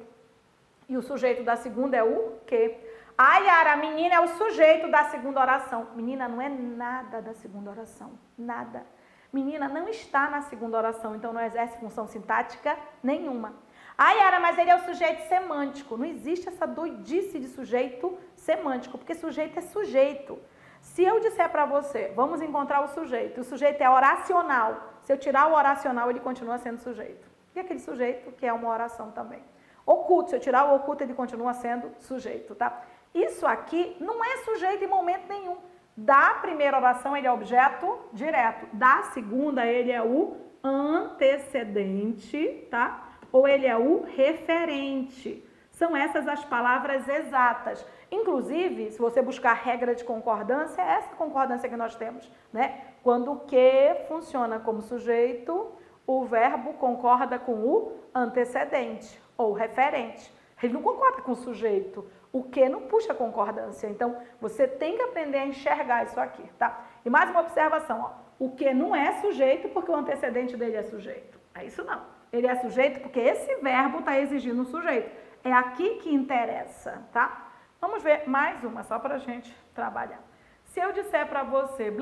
E o sujeito da segunda é o que. Yara, a menina é o sujeito da segunda oração. Menina não é nada da segunda oração. Nada. Menina não está na segunda oração, então não exerce função sintática nenhuma. Yara, mas ele é o sujeito semântico. Não existe essa doidice de sujeito semântico, porque sujeito é sujeito. Se eu disser para você, vamos encontrar o sujeito é oracional. Se eu tirar o oracional, ele continua sendo sujeito. E aquele sujeito que é uma oração também. Oculto, se eu tirar o oculto, ele continua sendo sujeito, tá? Isso aqui não é sujeito em momento nenhum. Da primeira oração, ele é objeto direto. Da segunda, ele é o antecedente, tá? Ou ele é o referente. São essas as palavras exatas. Inclusive, se você buscar regra de concordância, é essa concordância que nós temos, né? Quando o que funciona como sujeito, o verbo concorda com o antecedente ou referente. Ele não concorda com o sujeito. O que não puxa concordância. Então, você tem que aprender a enxergar isso aqui, tá? E mais uma observação, ó. O que não é sujeito porque o antecedente dele é sujeito. É isso não. Ele é sujeito porque esse verbo está exigindo um sujeito. É aqui que interessa, tá? Vamos ver mais uma, só para a gente trabalhar. Se eu disser para você...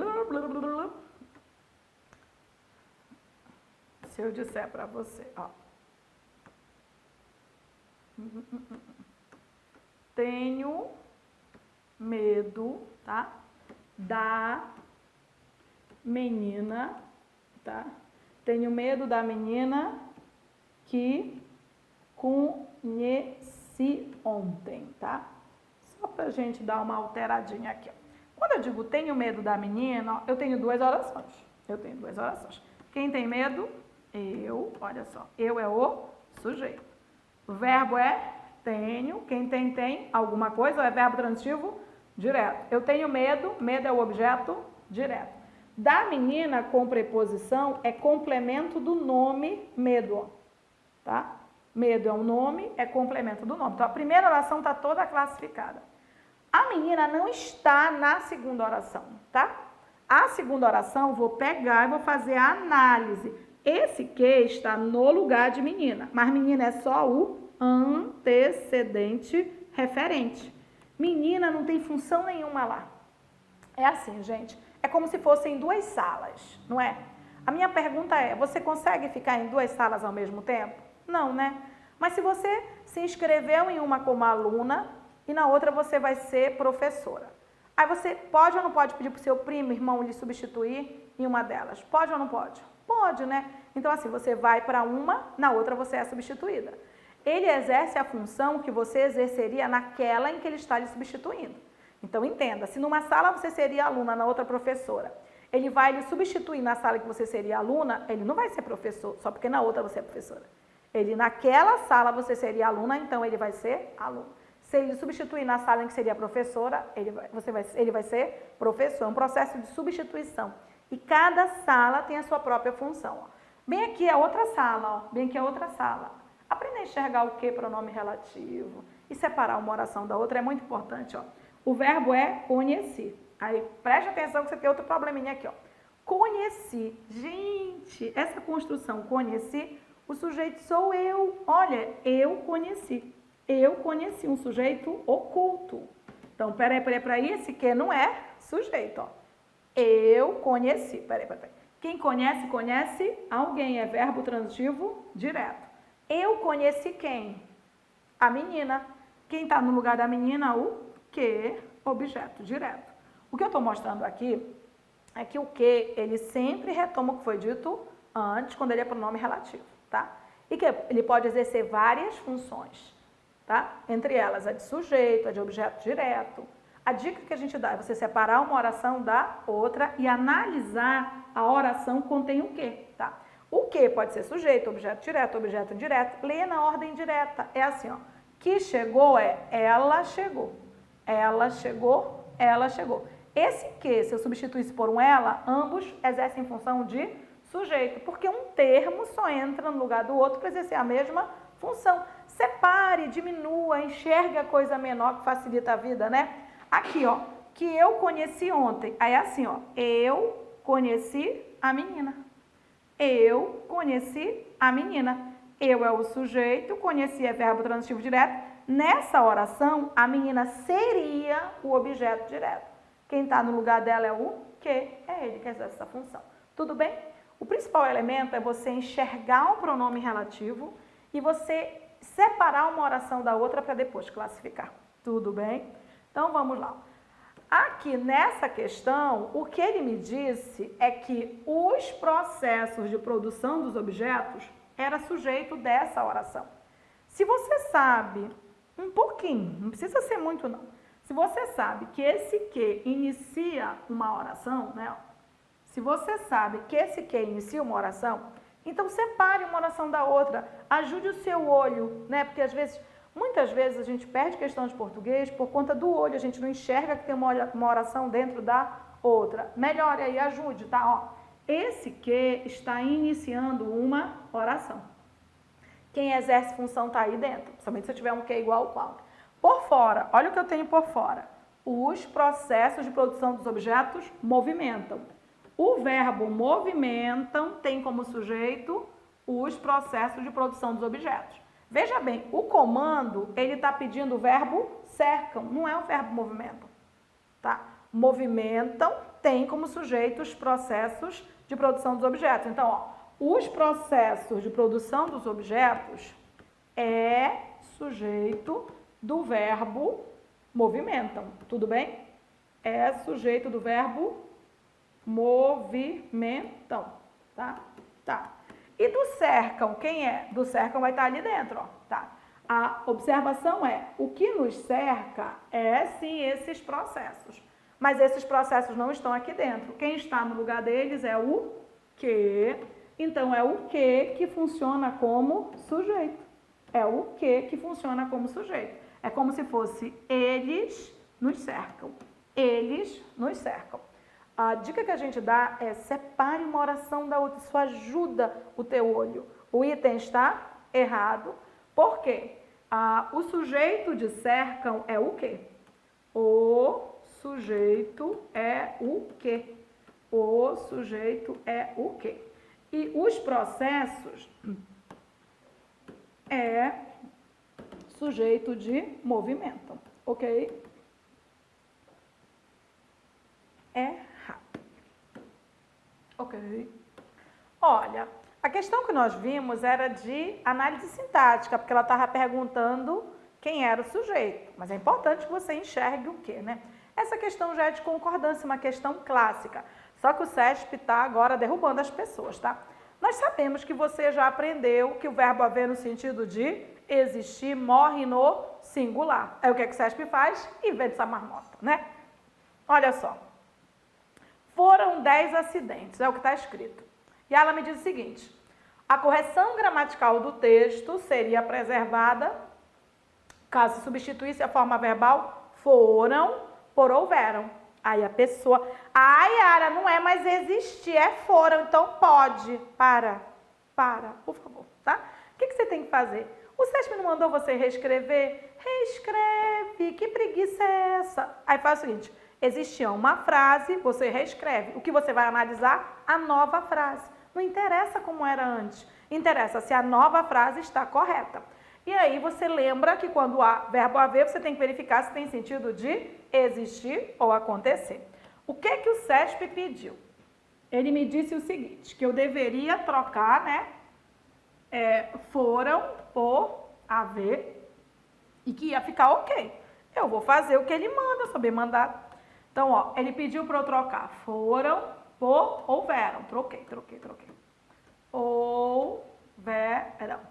Se eu disser para você, ó... Tenho medo, tá? Da menina, tá? Tenho medo da menina que conheci ontem, tá? Só pra gente dar uma alteradinha aqui, ó. Quando eu digo tenho medo da menina, ó, eu tenho duas orações. Eu tenho duas orações. Quem tem medo? Eu. Olha só. Eu é o sujeito. O verbo é tenho. Quem tem alguma coisa ou é verbo transitivo? Direto. Eu tenho medo. Medo é o objeto direto. Da menina com preposição é complemento do nome medo. Tá? Medo é um nome, é complemento do nome. Então, a primeira oração está toda classificada. A menina não está na segunda oração, tá? A segunda oração, vou pegar e vou fazer a análise. Esse que está no lugar de menina, mas menina é só o antecedente referente. Menina não tem função nenhuma lá. É assim, gente, é como se fossem duas salas, não é? A minha pergunta é, você consegue ficar em duas salas ao mesmo tempo? Não, né? Mas se você se inscreveu em uma como aluna e na outra você vai ser professora. Aí você pode ou não pode pedir para o seu primo, irmão, lhe substituir em uma delas? Pode ou não pode? Pode, né? Então, assim, você vai para uma, na outra você é substituída. Ele exerce a função que você exerceria naquela em que ele está lhe substituindo. Então, entenda, se numa sala você seria aluna, na outra professora, ele vai lhe substituir na sala que você seria aluna, ele não vai ser professor, só porque na outra você é professora. Ele, naquela sala você seria aluna, então ele vai ser aluno. Se ele substituir na sala em que seria professora, ele vai ser professor. É um processo de substituição. E cada sala tem a sua própria função. Ó. Bem aqui é outra sala, ó. Bem aqui é outra sala. Aprenda a enxergar o que pronome relativo e separar uma oração da outra é muito importante. Ó. O verbo é conheci. Aí preste atenção que você tem outro probleminha aqui. Ó. Conheci. Gente, essa construção conheci, o sujeito sou eu. Olha, eu conheci. Eu conheci um sujeito oculto. Então, peraí, esse que não é sujeito, ó. Eu conheci. Peraí. Quem conhece, conhece alguém. É verbo transitivo direto. Eu conheci quem? A menina. Quem está no lugar da menina? O que? Objeto direto. O que eu estou mostrando aqui é que o que, ele sempre retoma o que foi dito antes, quando ele é pronome relativo, tá? E que ele pode exercer várias funções, tá? Entre elas, a de sujeito, a de objeto direto. A dica que a gente dá é você separar uma oração da outra e analisar a oração que contém o que, tá? O que pode ser sujeito, objeto direto, objeto indireto. Lê na ordem direta. É assim, ó. Que chegou é ela chegou. Ela chegou, ela chegou. Esse que, se eu substituísse por um ela, ambos exercem função de sujeito, porque um termo só entra no lugar do outro para exercer a mesma função. Separe, diminua, enxergue a coisa menor que facilita a vida, né? Aqui, ó, que eu conheci ontem. Aí é assim, ó, eu conheci a menina. Eu conheci a menina. Eu é o sujeito, conheci é verbo transitivo direto. Nessa oração, a menina seria o objeto direto. Quem está no lugar dela é o que? É ele que exerce essa função. Tudo bem? O principal elemento é você enxergar um pronome relativo e você separar uma oração da outra para depois classificar. Tudo bem? Então, vamos lá. Aqui nessa questão, o que ele me disse é que os processos de produção dos objetos era sujeito dessa oração. Se você sabe um pouquinho, não precisa ser muito não. Se você sabe que esse que inicia uma oração, né? Se você sabe que esse que inicia uma oração, então separe uma oração da outra, ajude o seu olho, né? Porque muitas vezes a gente perde questão de português por conta do olho, a gente não enxerga que tem uma oração dentro da outra. Melhore aí, ajude, tá? Ó, esse que está iniciando uma oração. Quem exerce função está aí dentro, somente se eu tiver um que igual ao qual. Por fora, olha o que eu tenho por fora. Os processos de produção dos objetos movimentam. O verbo movimentam tem como sujeito os processos de produção dos objetos. Veja bem, o comando, ele está pedindo o verbo cercam, não é o verbo movimentam. Tá? Movimentam tem como sujeito os processos de produção dos objetos. Então, ó, os processos de produção dos objetos é sujeito do verbo movimentam. Tudo bem? É sujeito do verbo movimentam. Tá? Tá. E do cercam, quem é? Do cercam vai estar ali dentro, ó. Tá? A observação é, o que nos cerca é sim esses processos. Mas esses processos não estão aqui dentro. Quem está no lugar deles é o que. Então, é o que funciona como sujeito. É o que funciona como sujeito. É como se fosse eles nos cercam. Eles nos cercam. A dica que a gente dá é separe uma oração da outra. Isso ajuda o teu olho. O item está errado. Por quê? O sujeito de cercam é o quê? O sujeito é o quê? O sujeito é o quê? E os processos é sujeito de movimento, ok? Errado. Ok? Olha, a questão que nós vimos era de análise sintática, porque ela estava perguntando quem era o sujeito. Mas é importante que você enxergue o quê, né? Essa questão já é de concordância, uma questão clássica. Só que o CESP está agora derrubando as pessoas, tá? Nós sabemos que você já aprendeu que o verbo haver no sentido de existir morre no singular. Aí o que o CESP faz? Inventa essa marmota, né? Olha só. Foram 10 acidentes, é o que está escrito. E ela me diz o seguinte: a correção gramatical do texto seria preservada caso substituísse a forma verbal foram por houveram. Aí a pessoa, Yara, não é mais existir, é foram, então pode. Para, por favor, tá? O que você tem que fazer? O CESP não mandou você reescrever? Reescreve, que preguiça é essa? Aí faz o seguinte, existia uma frase, você reescreve. O que você vai analisar? A nova frase. Não interessa como era antes, interessa se a nova frase está correta. E aí você lembra que quando há verbo haver, você tem que verificar se tem sentido de existir ou acontecer. O que o CESP pediu? Ele me disse o seguinte, que eu deveria trocar, né, foram por haver e que ia ficar ok. Eu vou fazer o que ele manda, saber mandar. Então, ó, ele pediu para eu trocar foram por houveram. Troquei. Houveram,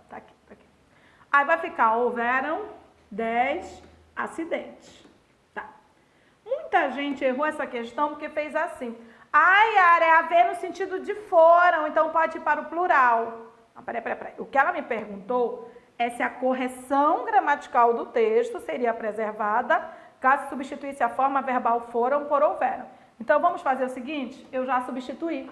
tá aqui. Aí vai ficar, houveram 10 acidentes. Tá. Muita gente errou essa questão porque fez assim. Yara, é haver no sentido de foram, então pode ir para o plural. Não, peraí. O que ela me perguntou é se a correção gramatical do texto seria preservada caso substituísse a forma verbal foram por houveram. Então, vamos fazer o seguinte, eu já substituí.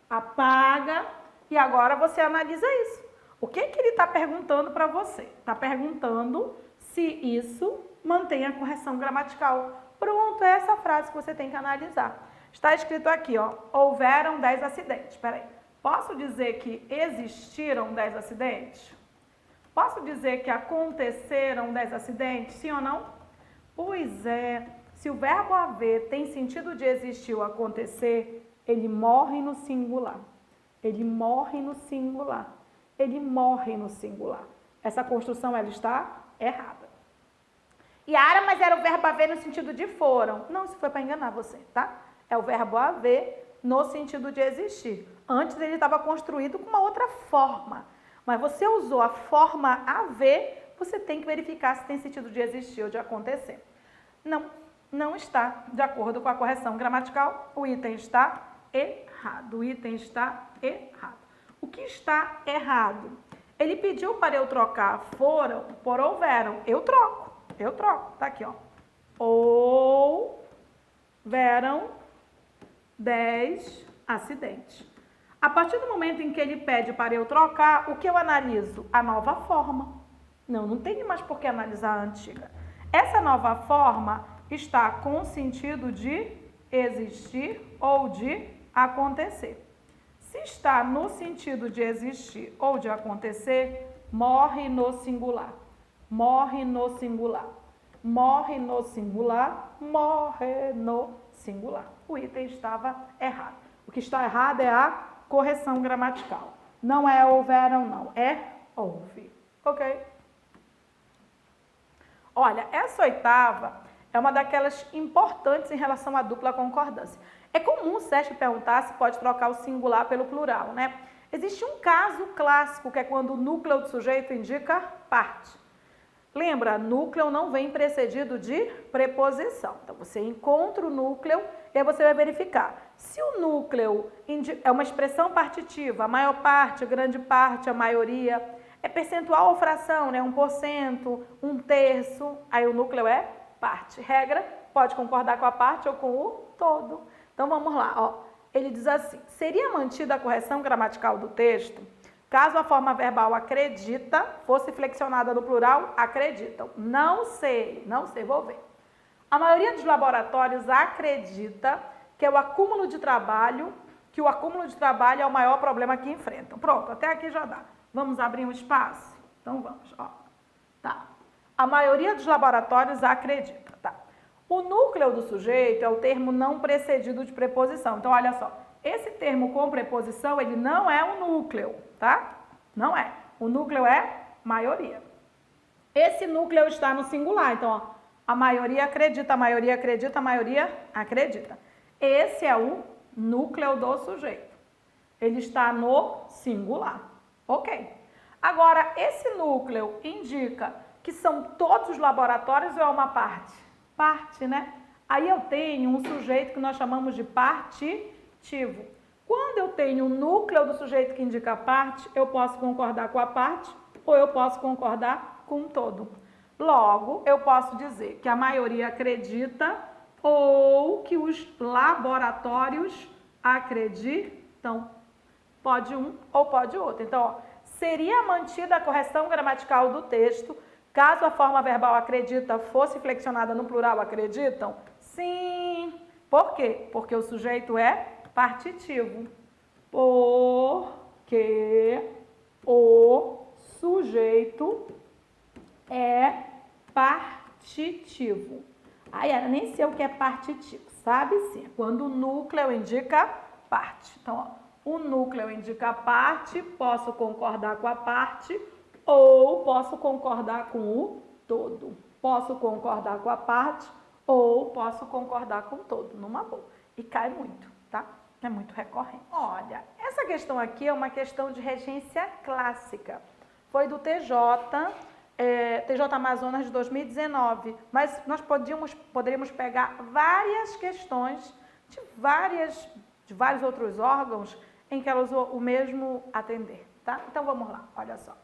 Apaga e agora você analisa isso. O que ele está perguntando para você? Está perguntando se isso mantém a correção gramatical. Pronto, é essa frase que você tem que analisar. Está escrito aqui, ó, houveram 10 acidentes. Espera aí. Posso dizer que existiram 10 acidentes? Posso dizer que aconteceram 10 acidentes? Sim ou não? Pois é. Se o verbo haver tem sentido de existir ou acontecer, ele morre no singular. Ele morre no singular. Ele morre no singular. Essa construção, ela está errada. Yara, mas era o verbo haver no sentido de foram. Não, isso foi para enganar você, tá? É o verbo haver no sentido de existir. Antes ele estava construído com uma outra forma. Mas você usou a forma haver, você tem que verificar se tem sentido de existir ou de acontecer. Não está de acordo com a correção gramatical. O item está errado. O item está errado. O que está errado? Ele pediu para eu trocar foram por houveram. Eu troco. Tá aqui, ó. Houveram 10 acidentes. A partir do momento em que ele pede para eu trocar, o que eu analiso? A nova forma. Não tem mais por que analisar a antiga. Essa nova forma está com sentido de existir ou de acontecer. Se está no sentido de existir ou de acontecer, morre no singular. Morre no singular. Morre no singular. Morre no singular. O item estava errado. O que está errado é a correção gramatical. Não é houveram, não. É houve. Ok? Olha, essa oitava é uma daquelas importantes em relação à dupla concordância. É comum o CESP perguntar se pode trocar o singular pelo plural, né? Existe um caso clássico que é quando o núcleo do sujeito indica parte. Lembra, núcleo não vem precedido de preposição. Então, você encontra o núcleo e aí você vai verificar. Se o núcleo é uma expressão partitiva, a maior parte, a grande parte, a maioria, é percentual ou fração, né? 1%, 1/3, aí o núcleo é parte. Regra, pode concordar com a parte ou com o todo. Então, vamos lá, ó. Ele diz assim, seria mantida a correção gramatical do texto caso a forma verbal acredita fosse flexionada no plural acreditam. Não sei, vou ver. A maioria dos laboratórios acredita que o acúmulo de trabalho é o maior problema que enfrentam. Pronto, até aqui já dá. Vamos abrir um espaço? Então vamos, ó. Tá. A maioria dos laboratórios acredita, tá? O núcleo do sujeito é o termo não precedido de preposição. Então, olha só. Esse termo com preposição, ele não é um núcleo, tá? Não é. O núcleo é maioria. Esse núcleo está no singular. Então, ó, a maioria acredita, a maioria acredita, a maioria acredita. Esse é o núcleo do sujeito. Ele está no singular. Ok. Agora, esse núcleo indica que são todos os laboratórios ou é uma parte? Parte, né? Aí eu tenho um sujeito que nós chamamos de partitivo. Quando eu tenho o núcleo do sujeito que indica a parte, eu posso concordar com a parte ou eu posso concordar com o todo. Logo, eu posso dizer que a maioria acredita ou que os laboratórios acreditam. Pode um ou pode outro. Então, ó, seria mantida a correção gramatical do texto caso a forma verbal acredita fosse flexionada no plural acreditam? Sim. Por quê? Porque o sujeito é partitivo. Porque o sujeito é partitivo. Aí, eu nem sei o que é partitivo, sabe sim? Quando o núcleo indica parte. Então, ó, o núcleo indica parte, posso concordar com a parte ou posso concordar com o todo. Posso concordar com a parte ou posso concordar com o todo, numa boa. E cai muito, tá? É muito recorrente. Olha, essa questão aqui é uma questão de regência clássica. Foi do TJ Amazonas de 2019, mas nós poderíamos pegar várias questões de vários outros órgãos em que ela usou o mesmo atender, tá? Então vamos lá, olha só.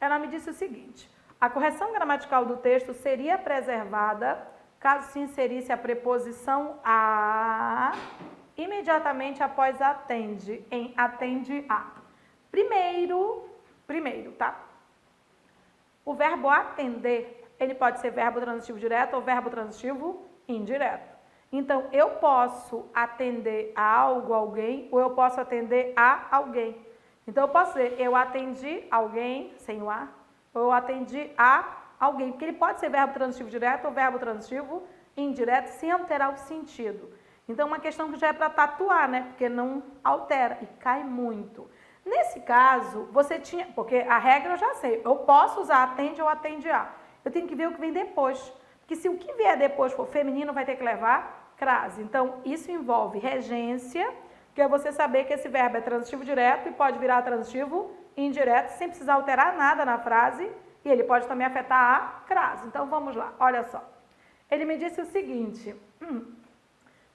Ela me disse o seguinte, a correção gramatical do texto seria preservada caso se inserisse a preposição a imediatamente após atende, em atende a. Primeiro, tá? O verbo atender, ele pode ser verbo transitivo direto ou verbo transitivo indireto. Então, eu posso atender a algo, alguém, ou eu posso atender a alguém. Então, eu posso dizer, eu atendi alguém, sem o a, ou eu atendi a alguém, porque ele pode ser verbo transitivo direto ou verbo transitivo indireto, sem alterar o sentido. Então, uma questão que já é para tatuar, né? Porque não altera e cai muito. Nesse caso, você tinha, porque a regra eu já sei, eu posso usar atende ou atende a. Eu tenho que ver o que vem depois. Porque se o que vier depois for feminino, vai ter que levar crase. Então, isso envolve regência, que é você saber que esse verbo é transitivo direto e pode virar transitivo indireto, sem precisar alterar nada na frase, e ele pode também afetar a crase. Então, vamos lá, olha só. Ele me disse o seguinte,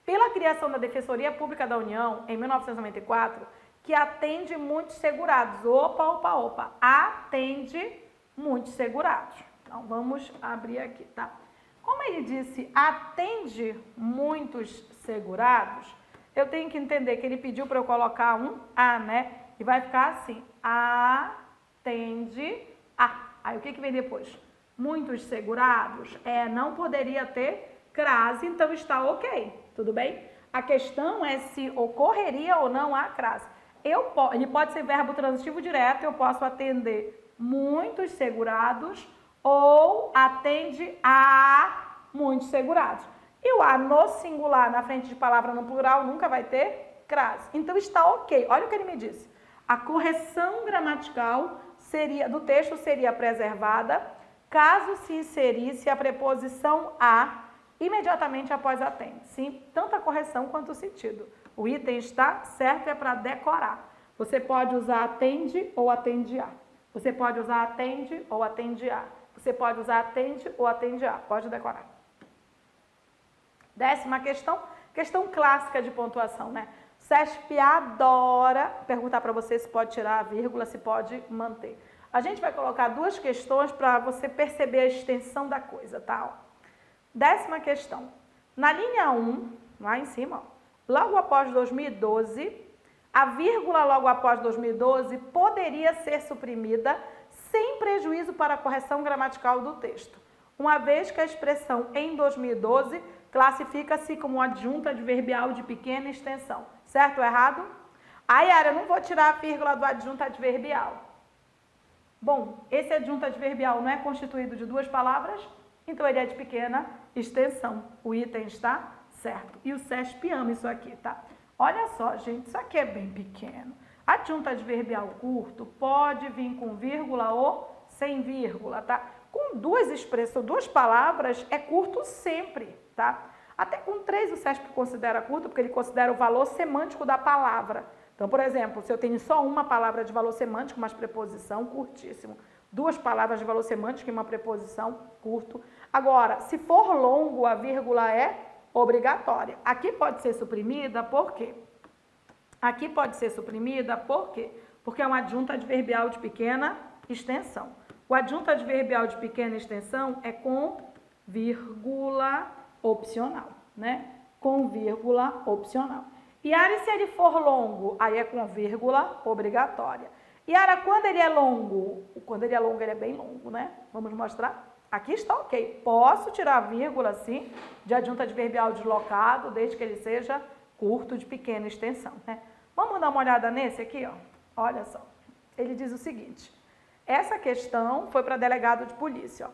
pela criação da Defensoria Pública da União, em 1994, que atende muitos segurados. Opa, atende muitos segurados. Então, vamos abrir aqui, tá? Como ele disse, atende muitos segurados, eu tenho que entender que ele pediu para eu colocar um A, né? E vai ficar assim, atende a. Aí, o que vem depois? Muitos segurados? Não poderia ter crase, então está ok, tudo bem? A questão é se ocorreria ou não a crase. Ele pode ser verbo transitivo direto, eu posso atender muitos segurados ou atende a muitos segurados. E o a no singular, na frente de palavra no plural, nunca vai ter crase. Então está ok. Olha o que ele me disse. A correção gramatical do texto seria preservada caso se inserisse a preposição a imediatamente após atende. Sim, tanto a correção quanto o sentido. O item está certo, é para decorar. Você pode usar atende ou atende a. Você pode usar atende ou atende a. você pode usar atende ou atende-a. Pode decorar. 10ª questão, questão clássica de pontuação, né? CESP adora perguntar para você se pode tirar a vírgula, se pode manter. A gente vai colocar 2 questões para você perceber a extensão da coisa, tá? 10ª questão. Na linha 1, lá em cima, ó, logo após 2012, a vírgula logo após 2012 poderia ser suprimida sem prejuízo para a correção gramatical do texto, uma vez que a expressão em 2012 classifica-se como adjunta adverbial de pequena extensão. Certo ou errado? Aí, Yara, eu não vou tirar a vírgula do adjunto adverbial. Bom, esse adjunto adverbial não é constituído de 2 palavras? Então, ele é de pequena extensão. O item está certo. E o CESP ama isso aqui, tá? Olha só, gente, isso aqui é bem pequeno. Adjunto adverbial curto pode vir com vírgula ou sem vírgula, tá? Com 2 expressões, 2 palavras, é curto sempre, tá? Até com 3 o CESP considera curto, porque ele considera o valor semântico da palavra. Então, por exemplo, se eu tenho só uma palavra de valor semântico, uma preposição, curtíssimo. 2 palavras de valor semântico e uma preposição, curto. Agora, se for longo, a vírgula é obrigatória. Aqui pode ser suprimida, por quê? Aqui pode ser suprimida, por quê? Porque é um adjunto adverbial de pequena extensão. O adjunto adverbial de pequena extensão é com vírgula opcional, né? Com vírgula opcional. E Yara, se ele for longo, aí é com vírgula obrigatória. E Yara, quando ele é longo? Quando ele é longo, ele é bem longo, né? Vamos mostrar? Aqui está ok. Posso tirar a vírgula, sim, de adjunto adverbial deslocado, desde que ele seja curto, de pequena extensão, né? Vamos dar uma olhada nesse aqui, ó. Olha só. Ele diz o seguinte. Essa questão foi para delegado de polícia, ó.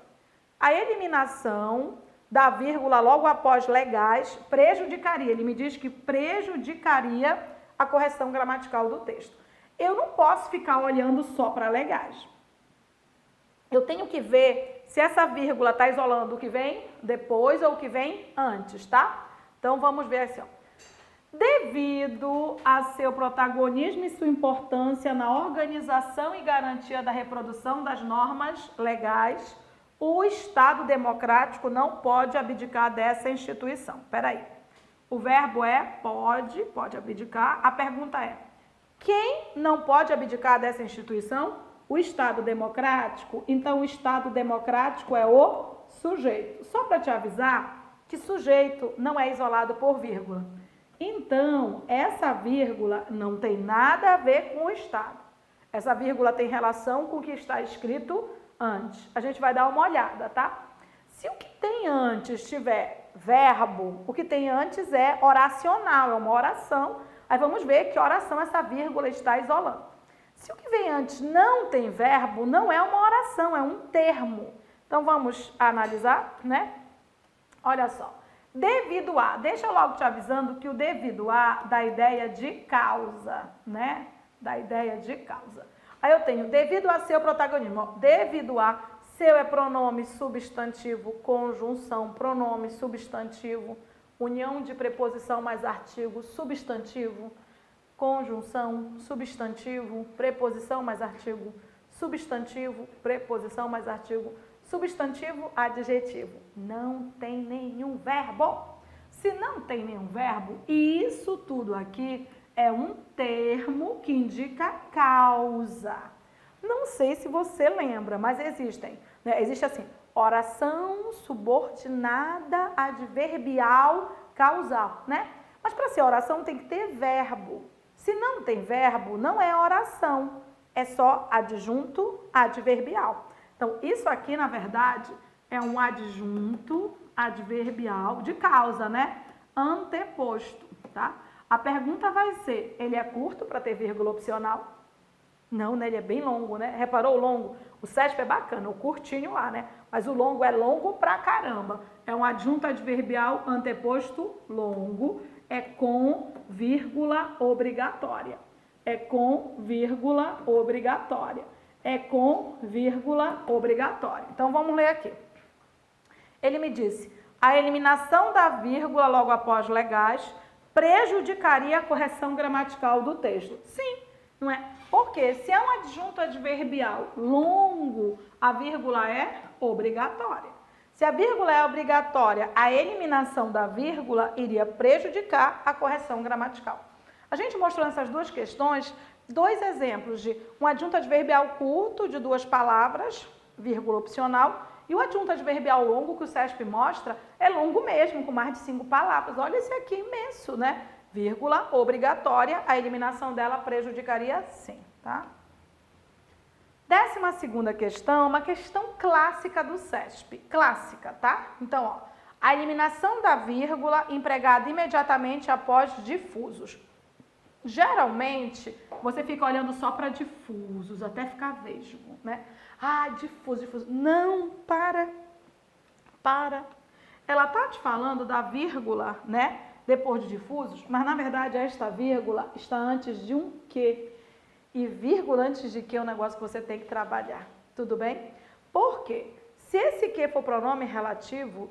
A eliminação da vírgula logo após legais prejudicaria. Ele me diz que prejudicaria a correção gramatical do texto. Eu não posso ficar olhando só para legais. Eu tenho que ver se essa vírgula está isolando o que vem depois ou o que vem antes, tá? Então, vamos ver assim, ó. Devido a seu protagonismo e sua importância na organização e garantia da reprodução das normas legais, o Estado democrático não pode abdicar dessa instituição. Espera aí. O verbo é pode abdicar. A pergunta é, quem não pode abdicar dessa instituição? O Estado democrático. Então, o Estado democrático é o sujeito. Só para te avisar que sujeito não é isolado por vírgula. Então, essa vírgula não tem nada a ver com o Estado. Essa vírgula tem relação com o que está escrito antes. A gente vai dar uma olhada, tá? Se o que tem antes tiver verbo, o que tem antes é oracional, é uma oração. Aí vamos ver que oração essa vírgula está isolando. Se o que vem antes não tem verbo, não é uma oração, é um termo. Então vamos analisar, né? Olha só. Devido a, deixa eu logo te avisando que o devido a dá ideia de causa, né? Dá ideia de causa. Aí eu tenho devido a seu protagonismo. Ó, devido a, seu é pronome substantivo, conjunção, pronome substantivo, união de preposição mais artigo, substantivo, conjunção, substantivo, preposição mais artigo, substantivo, preposição mais artigo, substantivo, adjetivo. Não tem nenhum verbo. Se não tem nenhum verbo, isso tudo aqui é um termo que indica causa. Não sei se você lembra, mas existem, né? Existe assim, oração subordinada adverbial causal, né? Mas para ser oração tem que ter verbo. Se não tem verbo, não é oração, é só adjunto adverbial. Então, isso aqui, na verdade, é um adjunto adverbial de causa, né? Anteposto, tá? A pergunta vai ser, ele é curto para ter vírgula opcional? Não, né? Ele é bem longo, né? Reparou o longo? O CESP é bacana, o curtinho lá, né? Mas o longo é longo pra caramba. É um adjunto adverbial anteposto longo, é com vírgula obrigatória. É com vírgula obrigatória. É com vírgula obrigatória. Então, vamos ler aqui. Ele me disse, a eliminação da vírgula logo após legais prejudicaria a correção gramatical do texto. Sim, não é? Porque se é um adjunto adverbial longo, a vírgula é obrigatória. Se a vírgula é obrigatória, a eliminação da vírgula iria prejudicar a correção gramatical. A gente mostrou nessas duas questões dois exemplos de um adjunto adverbial curto de 2 palavras, vírgula opcional, e o adjunto adverbial longo que o CESP mostra é longo mesmo, com mais de 5 palavras. Olha esse aqui imenso, né? Vírgula obrigatória, a eliminação dela prejudicaria sim, tá? 12ª questão, uma questão clássica do CESP, clássica, tá? Então, ó, a eliminação da vírgula empregada imediatamente após difusos. Geralmente, você fica olhando só para difusos, até ficar vesgo, né? Ah, difuso. Não, para. Ela tá te falando da vírgula, né? Depois de difusos, mas na verdade esta vírgula está antes de um que. E vírgula antes de que é um negócio que você tem que trabalhar, tudo bem? Por quê? Se esse que for pronome relativo,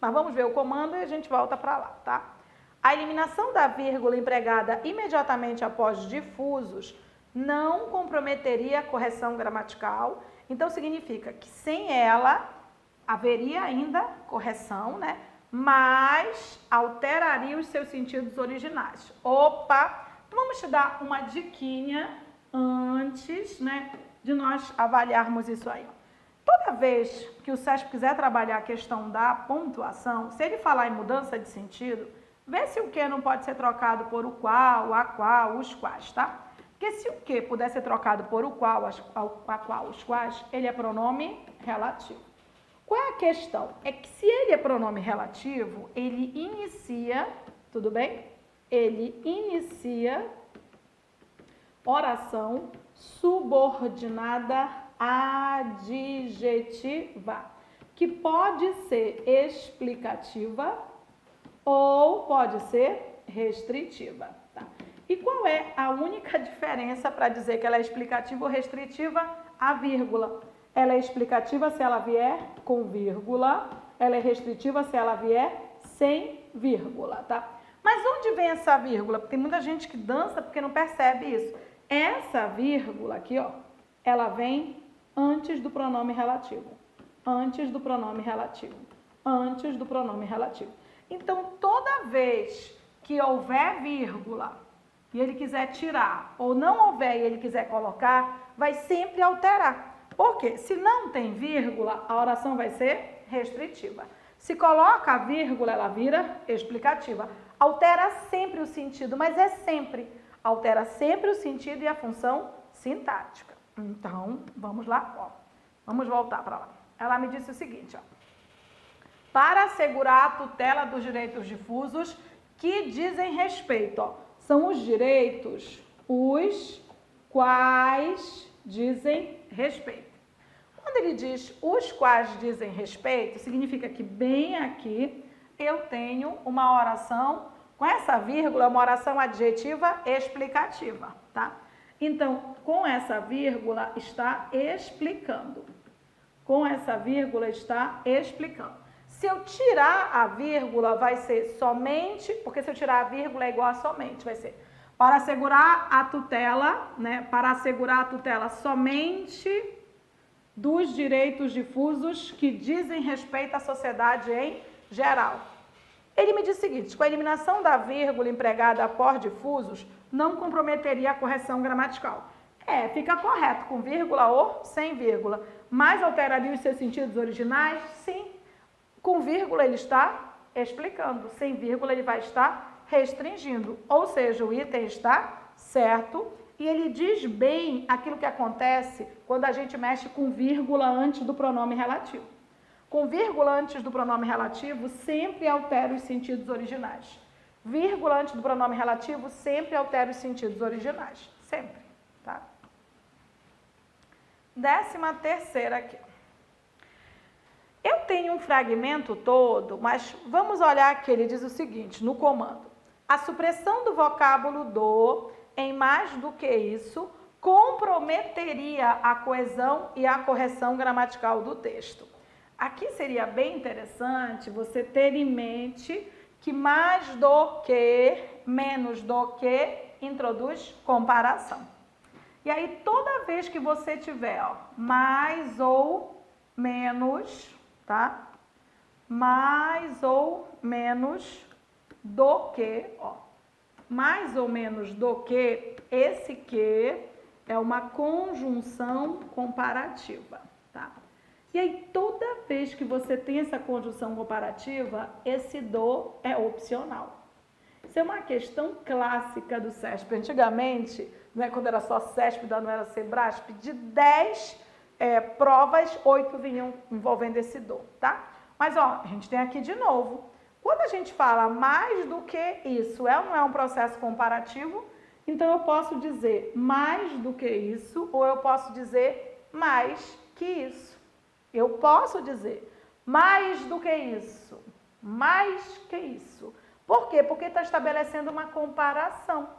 mas vamos ver o comando e a gente volta para lá, tá? A eliminação da vírgula empregada imediatamente após difusos não comprometeria a correção gramatical, então significa que sem ela haveria ainda correção, né? Mas alteraria os seus sentidos originais. Opa! Então, vamos te dar uma diquinha antes, né, de nós avaliarmos isso aí. Toda vez que o CESP quiser trabalhar a questão da pontuação, se ele falar em mudança de sentido, vê se o que não pode ser trocado por o qual, a qual, os quais, tá? Porque se o que puder ser trocado por o qual, a qual, os quais, ele é pronome relativo. Qual é a questão? É que se ele é pronome relativo, ele inicia, tudo bem? Ele inicia oração subordinada adjetiva, que pode ser explicativa ou pode ser restritiva. Tá? E qual é a única diferença para dizer que ela é explicativa ou restritiva? A vírgula. Ela é explicativa se ela vier com vírgula, ela é restritiva se ela vier sem vírgula, tá? Mas onde vem essa vírgula? Porque tem muita gente que dança porque não percebe isso. Essa vírgula aqui, ó, ela vem antes do pronome relativo. Antes do pronome relativo. Antes do pronome relativo. Então, toda vez que houver vírgula e ele quiser tirar, ou não houver e ele quiser colocar, vai sempre alterar. Por quê? Se não tem vírgula, a oração vai ser restritiva. Se coloca a vírgula, ela vira explicativa. Altera sempre o sentido, mas é sempre. Altera sempre o sentido e a função sintática. Então, vamos lá, ó. Vamos voltar para lá. Ela me disse o seguinte, ó. Para assegurar a tutela dos direitos difusos que dizem respeito, ó. São os direitos os quais dizem respeito. Quando ele diz os quais dizem respeito, significa que bem aqui eu tenho uma oração com essa vírgula, uma oração adjetiva explicativa, tá? Então, com essa vírgula está explicando. Com essa vírgula está explicando. Se eu tirar a vírgula, vai ser somente, porque se eu tirar a vírgula é igual a somente, vai ser para assegurar a tutela, né? Para assegurar a tutela somente dos direitos difusos que dizem respeito à sociedade em geral. Ele me diz o seguinte, com a eliminação da vírgula empregada após difusos, não comprometeria a correção gramatical. Fica correto, com vírgula ou sem vírgula. Mas alteraria os seus sentidos originais? Sim. Com vírgula ele está explicando, sem vírgula ele vai estar restringindo. Ou seja, o item está certo e ele diz bem aquilo que acontece quando a gente mexe com vírgula antes do pronome relativo. Com vírgula antes do pronome relativo, sempre altera os sentidos originais. Vírgula antes do pronome relativo sempre altera os sentidos originais. Sempre, tá? 13ª aqui. Eu tenho um fragmento todo, mas vamos olhar que ele diz o seguinte, no comando. A supressão do vocábulo do, em mais do que isso, comprometeria a coesão e a correção gramatical do texto. Aqui seria bem interessante você ter em mente que mais do que, menos do que Introduz comparação. E aí, toda vez que você tiver, ó, mais ou menos, tá? Mais ou menos do que, ó. Mais ou menos do que, esse que é uma conjunção comparativa, tá? E aí, toda vez que você tem essa conjunção comparativa, esse do é opcional. Isso é uma questão clássica do CESP. Antigamente, né, quando era só CESP, não era SEBRASP, de 10 provas, 8 vinham envolvendo esse do, tá? Mas, ó, a gente tem aqui de novo. Quando a gente fala mais do que isso, é ou não é um processo comparativo? Então, eu posso dizer mais do que isso, ou eu posso dizer mais que isso. Eu posso dizer mais do que isso, mais que isso. Por quê? Porque está estabelecendo uma comparação.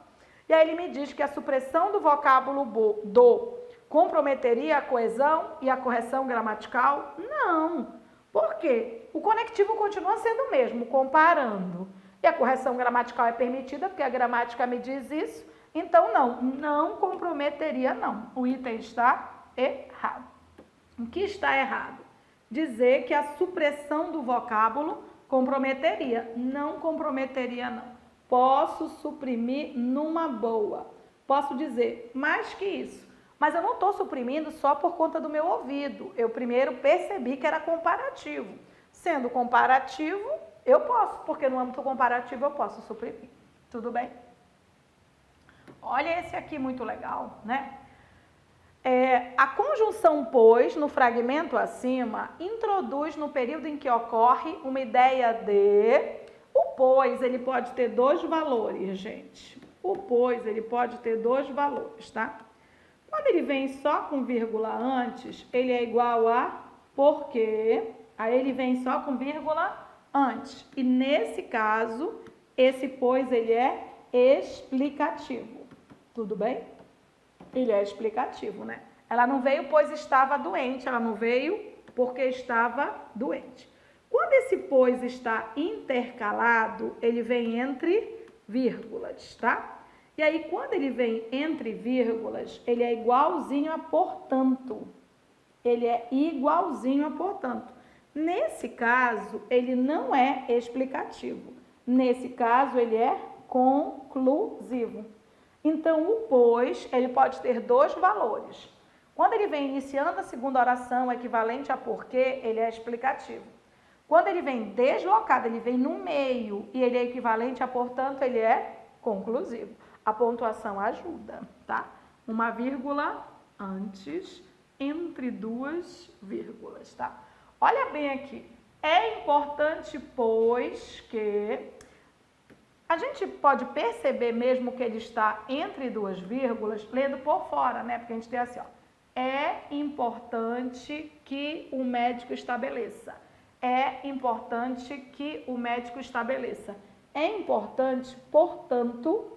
E aí ele me diz que a supressão do vocábulo do comprometeria a coesão e a correção gramatical? Não. Por quê? O conectivo continua sendo o mesmo, comparando. E a correção gramatical é permitida, porque a gramática me diz isso. Então, não comprometeria, não. O item está errado. O que está errado? Dizer que a supressão do vocábulo comprometeria. Não comprometeria, não. Posso suprimir numa boa. Posso dizer mais que isso. Mas eu não estou suprimindo só por conta do meu ouvido. Eu primeiro percebi que era comparativo. Sendo comparativo, eu posso, porque no âmbito comparativo eu posso suprimir. Tudo bem? Olha esse aqui muito legal, né? A conjunção pois, no fragmento acima, introduz no período em que ocorre uma ideia de... O pois, ele pode ter dois valores, gente. O pois, ele pode ter dois valores, tá? Quando ele vem só com vírgula antes, ele é igual a porque. Aí ele vem só com vírgula antes. E nesse caso, esse pois, ele é explicativo. Tudo bem? Ele é explicativo, né? Ela não veio pois estava doente, ela não veio porque estava doente. Quando esse pois está intercalado, ele vem entre vírgulas, tá? E aí, quando ele vem entre vírgulas, ele é igualzinho a portanto. Ele é igualzinho a portanto. Nesse caso, ele não é explicativo. Nesse caso, ele é conclusivo. Então, o pois, ele pode ter dois valores. Quando ele vem iniciando a segunda oração, equivalente a porque, ele é explicativo. Quando ele vem deslocado, ele vem no meio e ele é equivalente a portanto, ele é conclusivo. A pontuação ajuda, tá? Uma vírgula antes, entre duas vírgulas, tá? Olha bem aqui. É importante, pois, que... A gente pode perceber mesmo que ele está entre duas vírgulas, lendo por fora, né? Porque a gente tem assim, ó. É importante que o médico estabeleça. É importante que o médico estabeleça. É importante, portanto,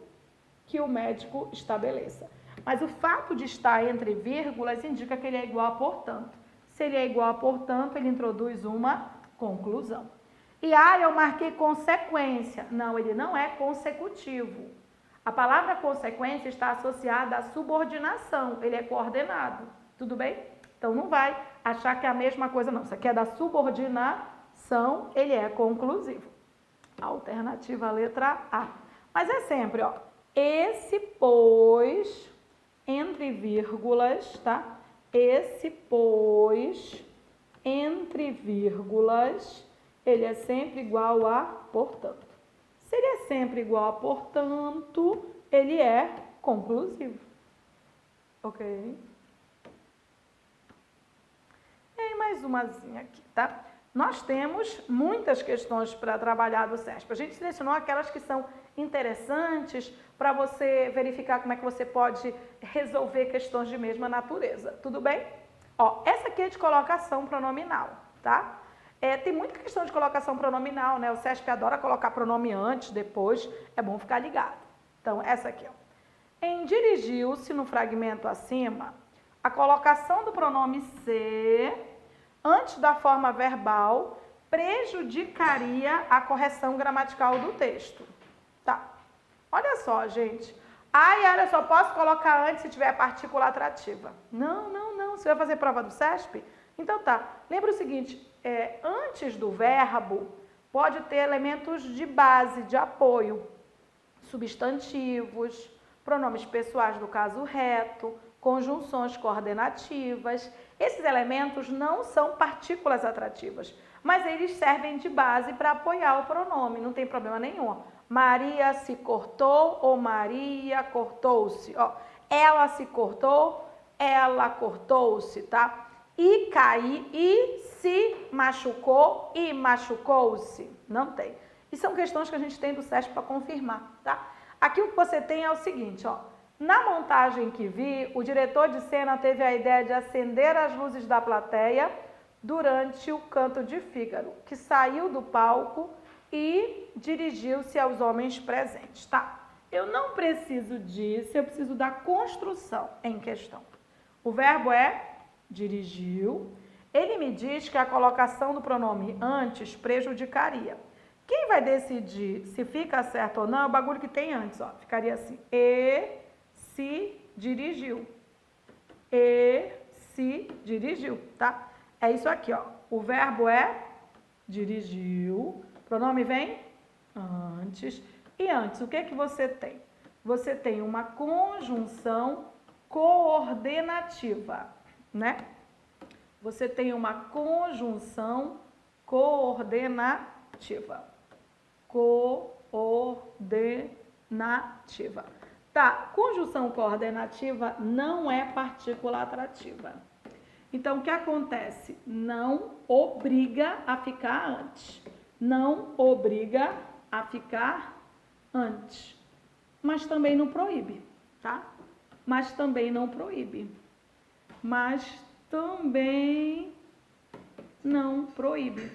que o médico estabeleça. Mas o fato de estar entre vírgulas indica que ele é igual a portanto. Se ele é igual a portanto, ele introduz uma conclusão. E eu marquei consequência. Não, ele não é consecutivo. A palavra consequência está associada à subordinação. Ele é coordenado. Tudo bem? Então, não vai achar que é a mesma coisa, não. Isso aqui é da subordinação, ele é conclusivo. Alternativa a letra A. Mas é sempre, ó. Esse, pois, entre vírgulas, tá? Esse, pois, entre vírgulas, ele é sempre igual a portanto. Se ele é sempre igual a portanto, ele é conclusivo. Ok? E aí, mais umazinha aqui, tá? Nós temos muitas questões para trabalhar do CESP. A gente selecionou aquelas que são interessantes para você verificar como é que você pode resolver questões de mesma natureza. Tudo bem? Ó, essa aqui é de colocação pronominal, tá? Tem muita questão de colocação pronominal, né? O CESP adora colocar pronome antes, depois, é bom ficar ligado. Então, essa aqui, ó. Em dirigiu-se no fragmento acima, a colocação do pronome se antes da forma verbal prejudicaria a correção gramatical do texto. Tá? Olha só, gente. Ai, Yara, eu só posso colocar antes se tiver partícula atrativa. Não, não, não. Você vai fazer prova do CESP? Então tá. Lembra o seguinte, antes do verbo, pode ter elementos de base, de apoio. Substantivos, pronomes pessoais do caso reto, conjunções coordenativas. Esses elementos não são partículas atrativas, mas eles servem de base para apoiar o pronome, não tem problema nenhum. Maria se cortou ou Maria cortou-se. Ela se cortou, ela cortou-se, tá? E cair, e se machucou e machucou-se. Não tem. E são questões que a gente tem do CESP para confirmar, tá? Aqui o que você tem é o seguinte, na montagem que vi, o diretor de cena teve a ideia de acender as luzes da plateia durante o canto de Fígaro, que saiu do palco e dirigiu-se aos homens presentes, tá? Eu não preciso disso, eu preciso da construção em questão. O verbo é dirigiu. Ele me diz que a colocação do pronome antes prejudicaria. Quem vai decidir se fica certo ou não é o bagulho que tem antes, Ficaria assim, e se dirigiu. E se dirigiu, tá? É isso aqui, O verbo é dirigiu. Pronome vem antes. E antes, o que é que você tem? Você tem uma conjunção coordenativa, né? Você tem uma conjunção coordenativa. Coordenativa. Tá, conjunção coordenativa não é partícula atrativa. Então, o que acontece? Não obriga a ficar antes. Não obriga a ficar antes. Mas também não proíbe, tá? Mas também não proíbe. Mas também não proíbe.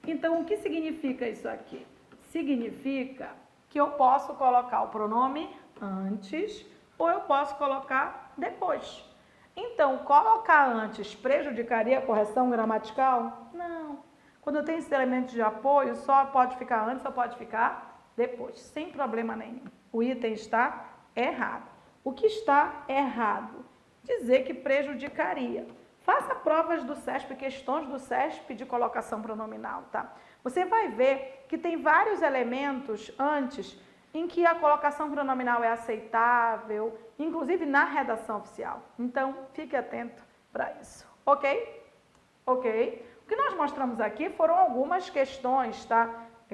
Então, o que significa isso aqui? Significa que eu posso colocar o pronome antes ou eu posso colocar depois. Então, colocar antes prejudicaria a correção gramatical? Não. Quando eu tenho esses elementos de apoio, só pode ficar antes ou pode ficar depois, sem problema nenhum. O item está errado. O que está errado? Dizer que prejudicaria. Faça provas do CESP, questões do CESP de colocação pronominal, tá? Você vai ver que tem vários elementos antes em que a colocação pronominal é aceitável, inclusive na redação oficial. Então, fique atento para isso, ok? Ok? O que nós mostramos aqui foram algumas questões, tá?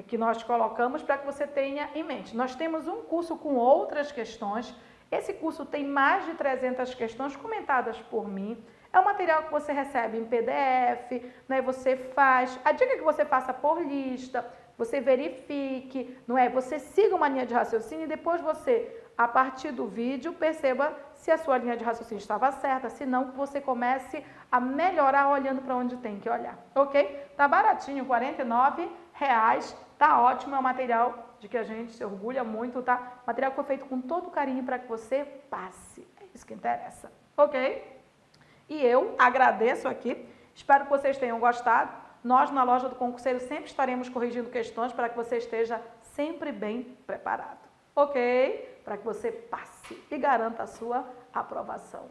Que nós colocamos para que você tenha em mente. Nós temos um curso com outras questões. Esse curso tem mais de 300 questões comentadas por mim. É um material que você recebe em PDF, né? Você faz. A dica é que você faça por lista, você verifique, não é? Você siga uma linha de raciocínio e depois você, a partir do vídeo, perceba se a sua linha de raciocínio estava certa, se não, que você comece a melhorar olhando para onde tem que olhar, ok? Tá baratinho, R$49, tá ótimo, é um material de que a gente se orgulha muito, tá? Material que foi feito com todo carinho para que você passe, é isso que interessa, ok? E eu agradeço aqui, espero que vocês tenham gostado. Nós, na Loja do Concurseiro, sempre estaremos corrigindo questões para que você esteja sempre bem preparado, ok? Para que você passe e garanta a sua aprovação.